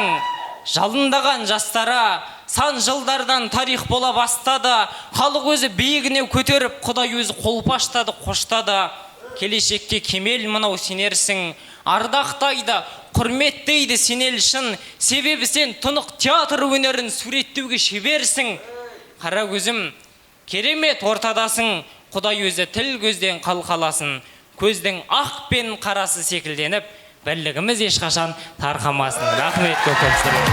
[SPEAKER 13] жалындаған жастара сан жылдардан тарих бола бастады. Халық өзі биігіне көтеріп, Құдай өзі қолпаштады, қоштады. Келешекке кемел мынау сенерсің. Ардақтайды, құрметтейді сенел шын. Себебі сен тұнық театр өнерін суреттеуге шеберсің. Қара көзім, керемет ортадасың. Құдай өзі тіл көзден қалқаласын. Көздің ақ пен қарасы секілденіп, бірлігіміз ешқашан тарқамасын. Рахмет көп-көп сіздерге.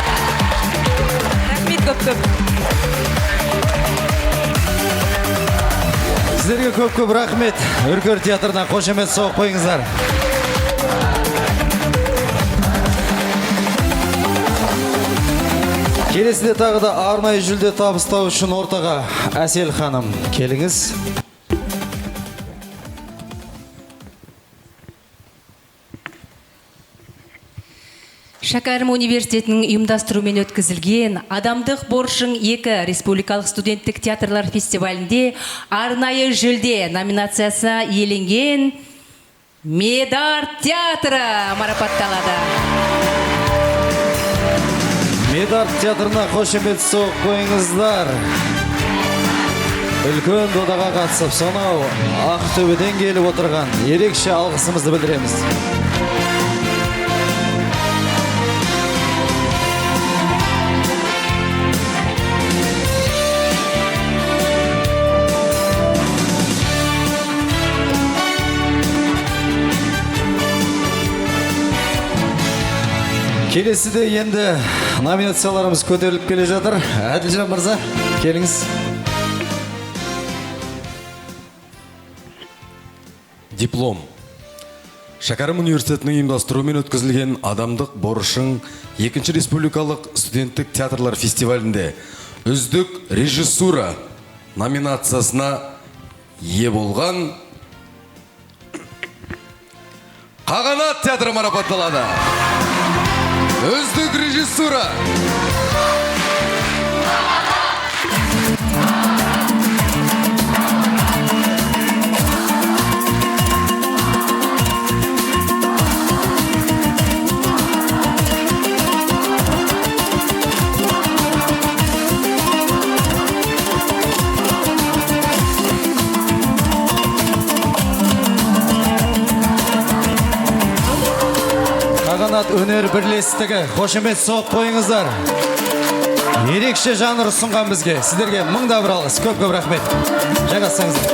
[SPEAKER 12] Рахмет көп-көп.
[SPEAKER 8] Сіздерге көп-көп рахмет. Үркер театрына қошемет соғып қойыңыздар. Келесіде тағы да арнайы жүлде табыстау үшін ортаға Әсел ханым, келіңіз.
[SPEAKER 14] Шәкәрім университетінің ұйымдастыруымен өткізілген «Адамдық борышың 2» республикалық студенттік театрлар фестивалінде арнайы жүлде номинациясына иеленген Медар театры марапатталады.
[SPEAKER 8] Медар театрына қошемет соғып қойыңыздар. Үлкен додаға қатысып, сонау Ақтөбеден келіп отырған ерекше алғысымызды білдіреміз. Келесіде енді номинацияларымыз көтеріліп келе жатыр. Әділжан мырза, келіңіз.
[SPEAKER 15] Диплом. Шәкәрім университетінің ұйымдастыруымен өткізілген «Адамдық борышың» 2 республикалық студенттік театрлар фестивалінде үздік режиссура номинациясына ие болған Қағанат театры марапатталады. Үздік режиссура.
[SPEAKER 8] Қағанат өнер бірлестігі, қошемет соғып қойыңыздар. Ерекше жанр ұсынған бізге. Сіздерге мыңда бір алғыс. Көп-көп рахмет. Жайғасаңыздар.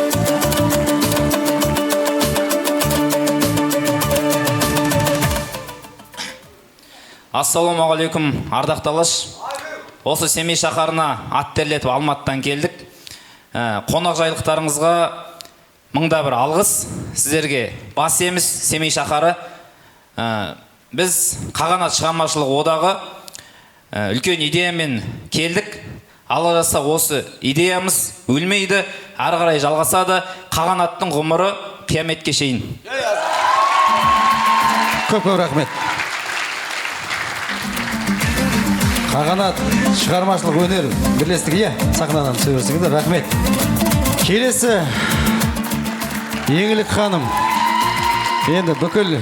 [SPEAKER 16] Ассалаумағалейкум, ардақты алаш. Осы Семей шаһарына ат терлетіп Алматыдан келдік. Қонақ жайлықтарыңызға мыңда бір алғыс. Сіздерге бас еміз Семей шаһары. Біз Қағанат шығармашылық одағы үлкен идеямен келдік. Алла жазса осы идеямыз өлмейді, ары қарай жалғасады. Қағанаттың ғұмыры қияметке шейін.
[SPEAKER 8] Көп-көп рахмет. Қағанат шығармашылық өнер бірлестігі, сахнадан сөйлесіңіздер. Рахмет. Келесі Еңлік ханым. Енді бүкіл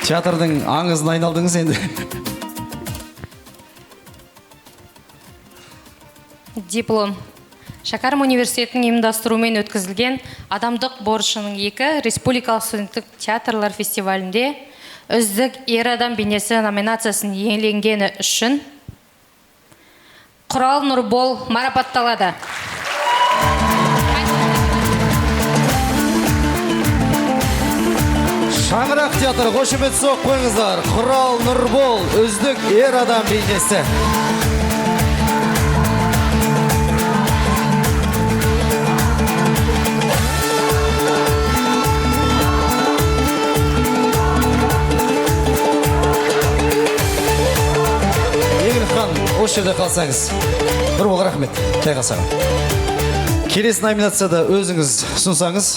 [SPEAKER 8] театрдың аңызын айналдыңыз енді.
[SPEAKER 17] Диплом. Шәкәрім университетінің ұйымдастыруымен өткізілген «Адамдық борышың 2» республикалық студенттік театрлар фестивалінде үздік ер адам бейнесі номинациясын иеленгені үшін Құрал Нұрбол марапатталады.
[SPEAKER 8] Шаңырақ театры, қошемет соғып қойыңыздар. Құрал Нұрбол, үздік ер адам бейнесі. Еңлік хан, осы жерде қалсаңыз. Бір бол рахмет, жайғасаға. Келесі номинацияда өзіңіз ұсынсаңыз.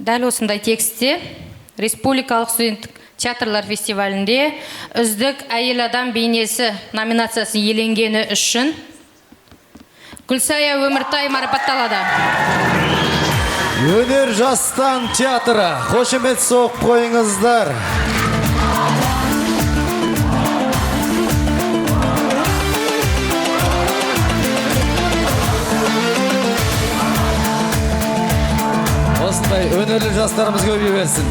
[SPEAKER 17] Дәл осындай текстте республикалық студенттік театрлар фестивалінде үздік әйел адам бейнесі номинациясын иеленгені үшін Гүлсая Өміртай марапатталады.
[SPEAKER 8] Өнер жастан театры, қошемет соқ қойыңыздар. Осындай өнерлі жастарымыз көбейе берсін.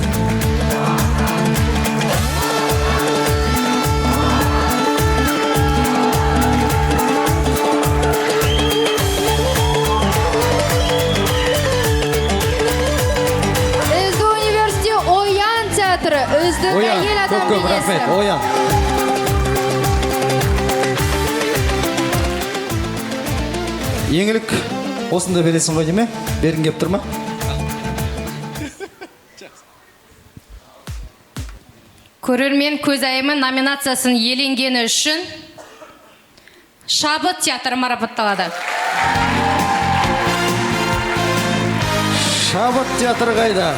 [SPEAKER 9] Үздік әйел адам
[SPEAKER 8] көп рахмет, Оян. Еңілік осында бересің ғой деме? Бергін кеп тұрма?
[SPEAKER 17] Көрермен көзайымы номинациясын иеленгені үшін Шабыт театры марапатталады.
[SPEAKER 8] Шабыт театры қайда?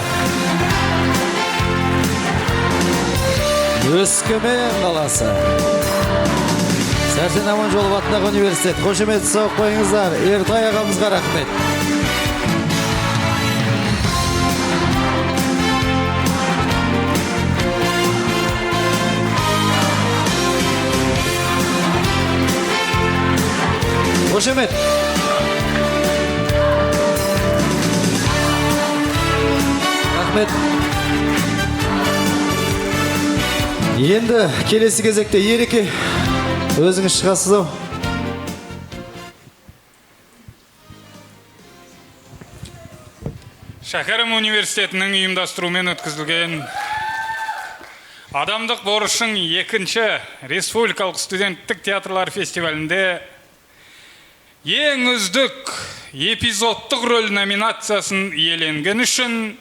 [SPEAKER 8] Өскемен қаласы. Сәрсен Аманжолов атындағы университет. Қошемет соқ қойыңыздар. Ертай ағамызға рахмет. Қошемет. Рахмет. Енді келесі кезекте Ереке өзіңіз шығасыз ау.
[SPEAKER 18] Шәкәрім университетінің ұйымдастыруымен өткізілген Адамдық борышың екінші республикалық студенттік театрлар фестивалінде ең үздік эпизодтық рөл номинациясын иеленген үшін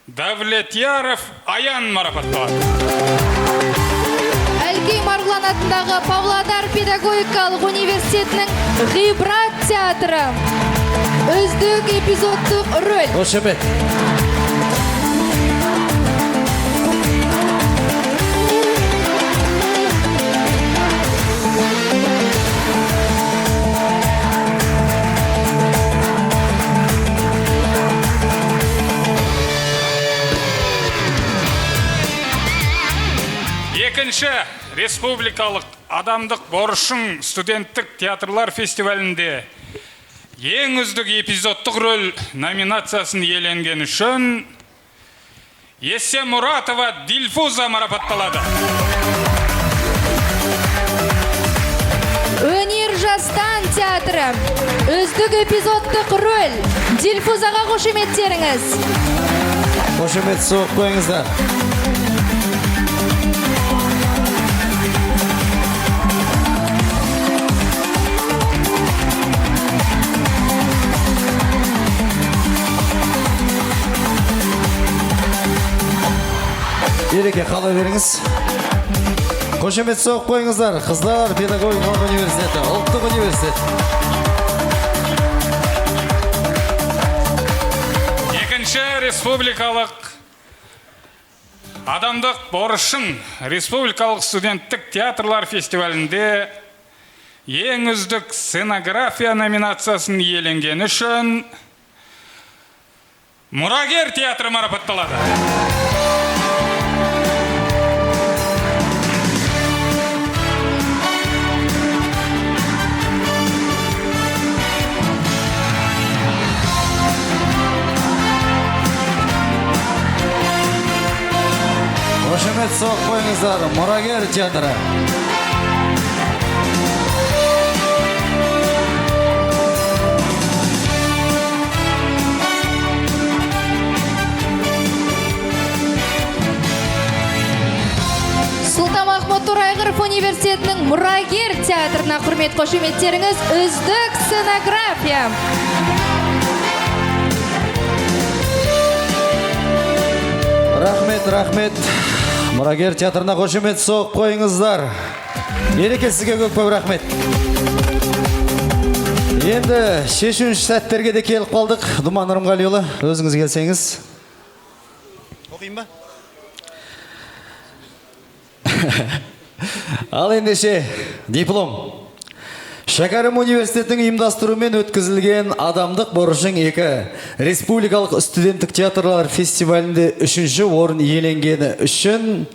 [SPEAKER 18] Давлетьяров Аян марапатталады.
[SPEAKER 9] Әлкей Марғұлан атындағы Павлодар педагогикалық университетінің Ғибрат театры. Үздік эпизодтық рөл.
[SPEAKER 8] Қошемет.
[SPEAKER 18] Екінші республикалық адамдық борышың студенттік театрлар фестивалінде ең үздік эпизодтық рөл номинациясын иеленген үшін Есемұратова Дильфуза марапатталады.
[SPEAKER 9] Өнер жастан театры. Үздік эпизодтық рөл. Дильфузаға қошеметтеріңіз.
[SPEAKER 8] Қошемет соқ қойыңыздар. Ереке қала беріңіз. Қошемет соқ қойыңыздар. Қыздар педагогикалық университеті, ұлттық университет.
[SPEAKER 18] Екінші республикалық адамдық борышың республикалық студенттік театрлар фестивалінде ең үздік сценография номинациясын иеленген үшін Мұрагер театры марапатталады.
[SPEAKER 8] Қошемет соқ қойыңыздар. Мұрагер театры.
[SPEAKER 9] Сұлтанмахмұт Торайғыров университетінің Мұрагер театрына құрмет қошеметтеріңіз. Үздік сценография.
[SPEAKER 8] Рахмет. Мұрагер театрына қошемет соқ қойыңыздар. Ереке сізге көп рахмет. Енді шешуші сәттерге де келіп қалдық. Думан Нұрымғалиұлы, өзіңіз келсеңіз.
[SPEAKER 19] Оқиын ба?
[SPEAKER 8] Ал ендеше диплом. Шәкәрім университетінің ұйымдастыруымен өткізілген адамдық борышың 2 республикалық студенттік театрлар фестивалінде 3-ші орын иеленгені үшін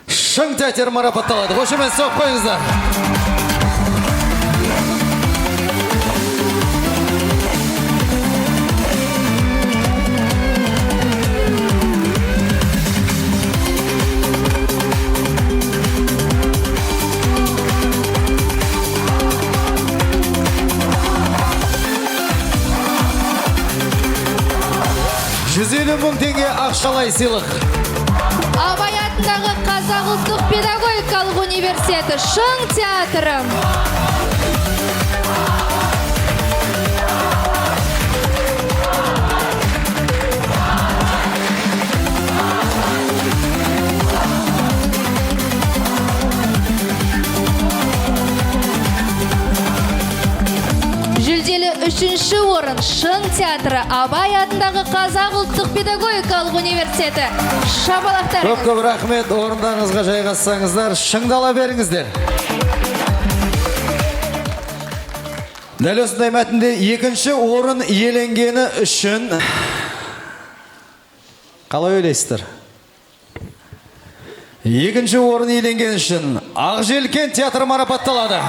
[SPEAKER 8] Шың театр марапатталады. Қошемет соқ қойыңыздар. $150,000 ақшалай сыйлық.
[SPEAKER 9] Абай атындағы Қазақ ұлттық педагогикалық университеті Шың театры. Жүлделі 3-ші орын Шың театры Абай атындағы Қазақ ұлттық педагогикалық университеті. Шабалақтарыңыз.
[SPEAKER 8] Көп рахмет, орындарыңызға жайғассаңыздар, шыңдала беріңіздер. Дәл осындай мәтінде 2-ші орын иеленгені үшін қалай ойлайсыздар? 2-ші орын иеленгені үшін Ақжелкен театры марапатталады.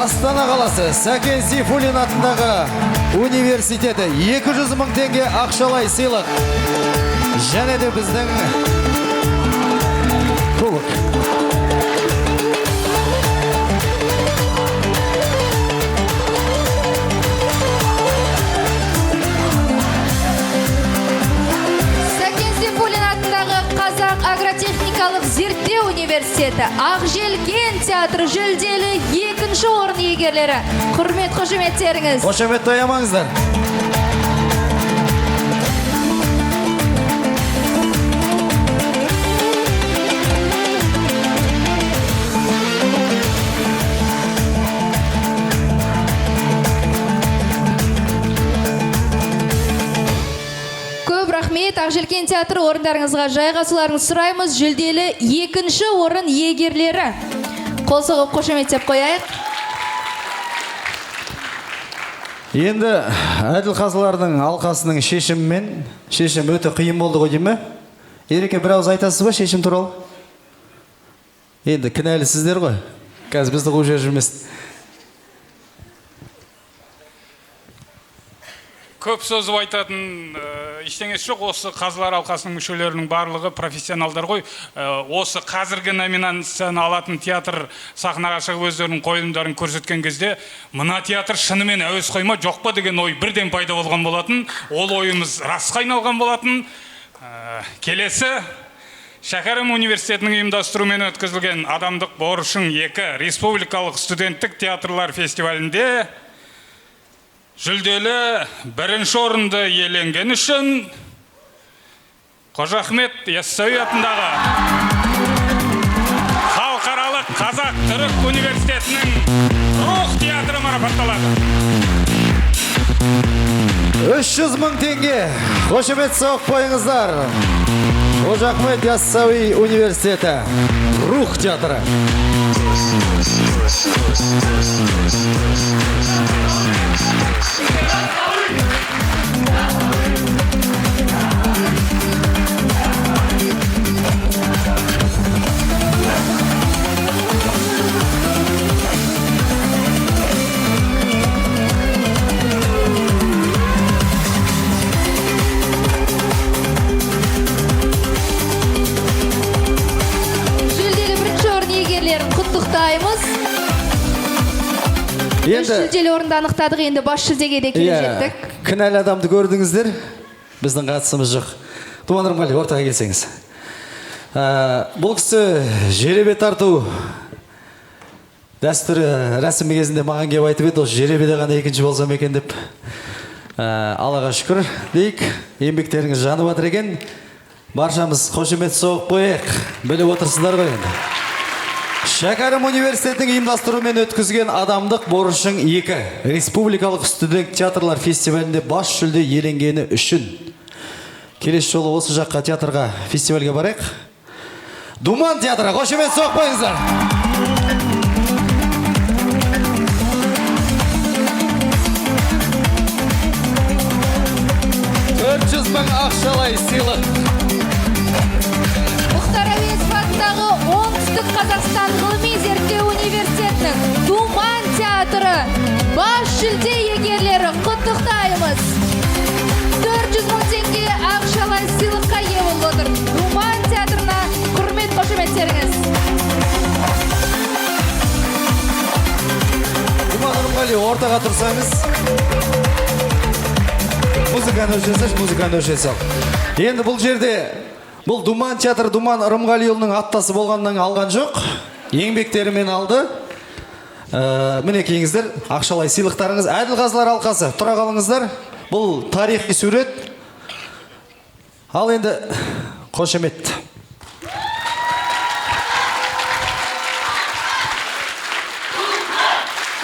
[SPEAKER 8] Астана қаласы Сәкен Сейфуллин атындағы университеті $200,000 ақшалай сыйлық. Және де біздің кубок.
[SPEAKER 9] Сәкен Сейфуллин атындағы Қазақ агротехникалық зерттеу университеті Ақжелкен театры жүлделі 2-ші орын иегерлері. Құрмет, қошеметтеріңіз.
[SPEAKER 8] Қошемет тоямаңыздар.
[SPEAKER 9] Көп рахмет, Ақжелкен театры орындарыңызға жайғасуларыңыз сұраймыз. Жүлделі 2-ші орын иегерлері. Қол соғып қошеметтеп қояйық.
[SPEAKER 8] Енді әділ қазылардың алқасының шешімімен, шешім өте қиын болды ғой дейме? Ереке, бір ауыз айтасыз ба шешім туралы? Енді кінәлі сіздер ғой. Қазір бізді қуып жүрмесін.
[SPEAKER 18] Көп сөзіп айтатын ештеңесі жоқ. Осы қазылар алқасының мүшелерінің барлығы профессионалдар ғой. Осы қазіргі номинацияны алатын театр сахнаға шығып өздерінің қойылымдарын көрсеткен кезде мына театр шынымен әуесқой ма жоқ па деген ой бірден пайда болған болатын. Ол ойымыз расқа айналған болатын. Келесі Шәкәрім университетінің ұйымдастыруымен өткізілген адамдық борышың 2 республикалық студенттік театрлар фестивалінде жүлделі 1-ші орынды иеленген үшін Қожа Ахмет Яссауи атындағы халықаралық қазақ-түрік университетінің рух театры марапатталады.
[SPEAKER 8] $300,000. Қошемет соқ қойыңыздар. Қожа Ахмет Яссауи университеті рух театры.
[SPEAKER 9] Жүлделі 1-ші орын иегерлерін құттықтаймыз. Жүлделі орынды анықтадық, енді бас жүлдеге де келе жеттік.
[SPEAKER 8] Кінәлі адамды көрдіңіздер, біздің қатысымыз жоқ. Думан Рымғали, ортаға келсеңіз. Бұл кісі жеребе тарту дәстүрі рәсімі кезінде маған кеп айтып еді, осы жеребеде ғана 2-ші болсам екен деп. Аллаға шүкір дейік, еңбектеріңіз жанып жатыр екен. Баршамыз қошемет соғып қойық, біліп отырсыздар ғой енді. Шәкәрім университетінің ұйымдастыруымен өткізген адамдық борышың 2 республикалық студент театрлар фестивалінде бас жүлде иеленгені үшін. Келесі жолы осы жаққа театрға, фестивальге барайық. Думан театры, қошемет соқпайыңыздар. 400 мың ақшалай сыйлық.
[SPEAKER 9] Мұхтар Әуезов атындағы Оңтүстік Қазақстан ғылыми зерттеу университетінің Думан театры бас жүлде иегерлері құттықтаймыз. 400 мың теңге ақшалай сыйлыққа ие болып отыр. Думан театрына құрмет қошеметтеріңіз.
[SPEAKER 8] Думан Нұрғали, ортаға тұрсаңыз. Музыканы өшесек. Енді бұл жерде, бұл Думан театр Думан Рымғалиұлының аттасы болғаннан алған жоқ. Еңбектерімен алды. Мінекейіңіздер, ақшалай сыйлықтарыңыз. Әділқазылар алқасы, тұра қалыңыздар. Бұл тарихи сурет. Ал енді қошемет.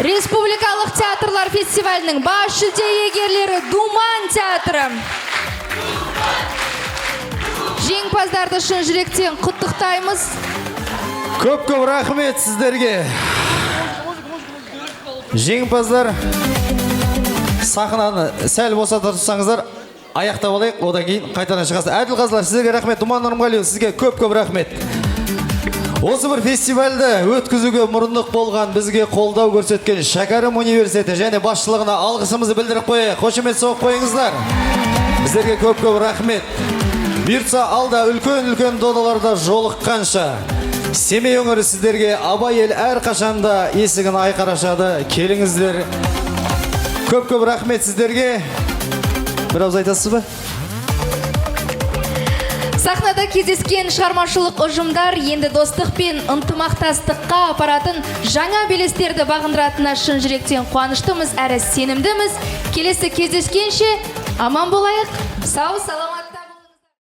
[SPEAKER 9] Республикалық театрлар фестивалінің бас жүлде иегерлері Думан театры. Жеңімпаздарды шын жүректен құттықтаймыз.
[SPEAKER 8] Көп рахмет сіздерге. Жеңімпаздар, сахнаны сәл босата тұрсаңыздар, аяқтап алайық, одан кейін қайтадан шығасыз. Әділқазылар, сіздерге рахмет. Думан Нұрғалиұлы, сізге көп рахмет. Осы бір фестивальді өткізуге мұрындық болған, бізге қолдау көрсеткен Шәкәрім университеті және басшылығына алғысымызды білдіріп қойайық. Қошемет соғып қойыңыздар. Біздерге көп рахмет. Бұйыртса алда үлкен додаларда жолыққанша. Семей өңірі сіздерге абай ел әрқашанда есігін айқара ашады. Келіңіздер. Көп рахмет сіздерге. Бір ауыз айтасыз ба?
[SPEAKER 9] Сахнада кездескен шығармашылық ұжымдар енді достық пен ынтымақтастыққа апаратын жаңа белестерді бағындыратынына шын жүректен қуаныштымыз әрі сенімдіміз. Келесі кездескенше аман болайық. Сау саламат.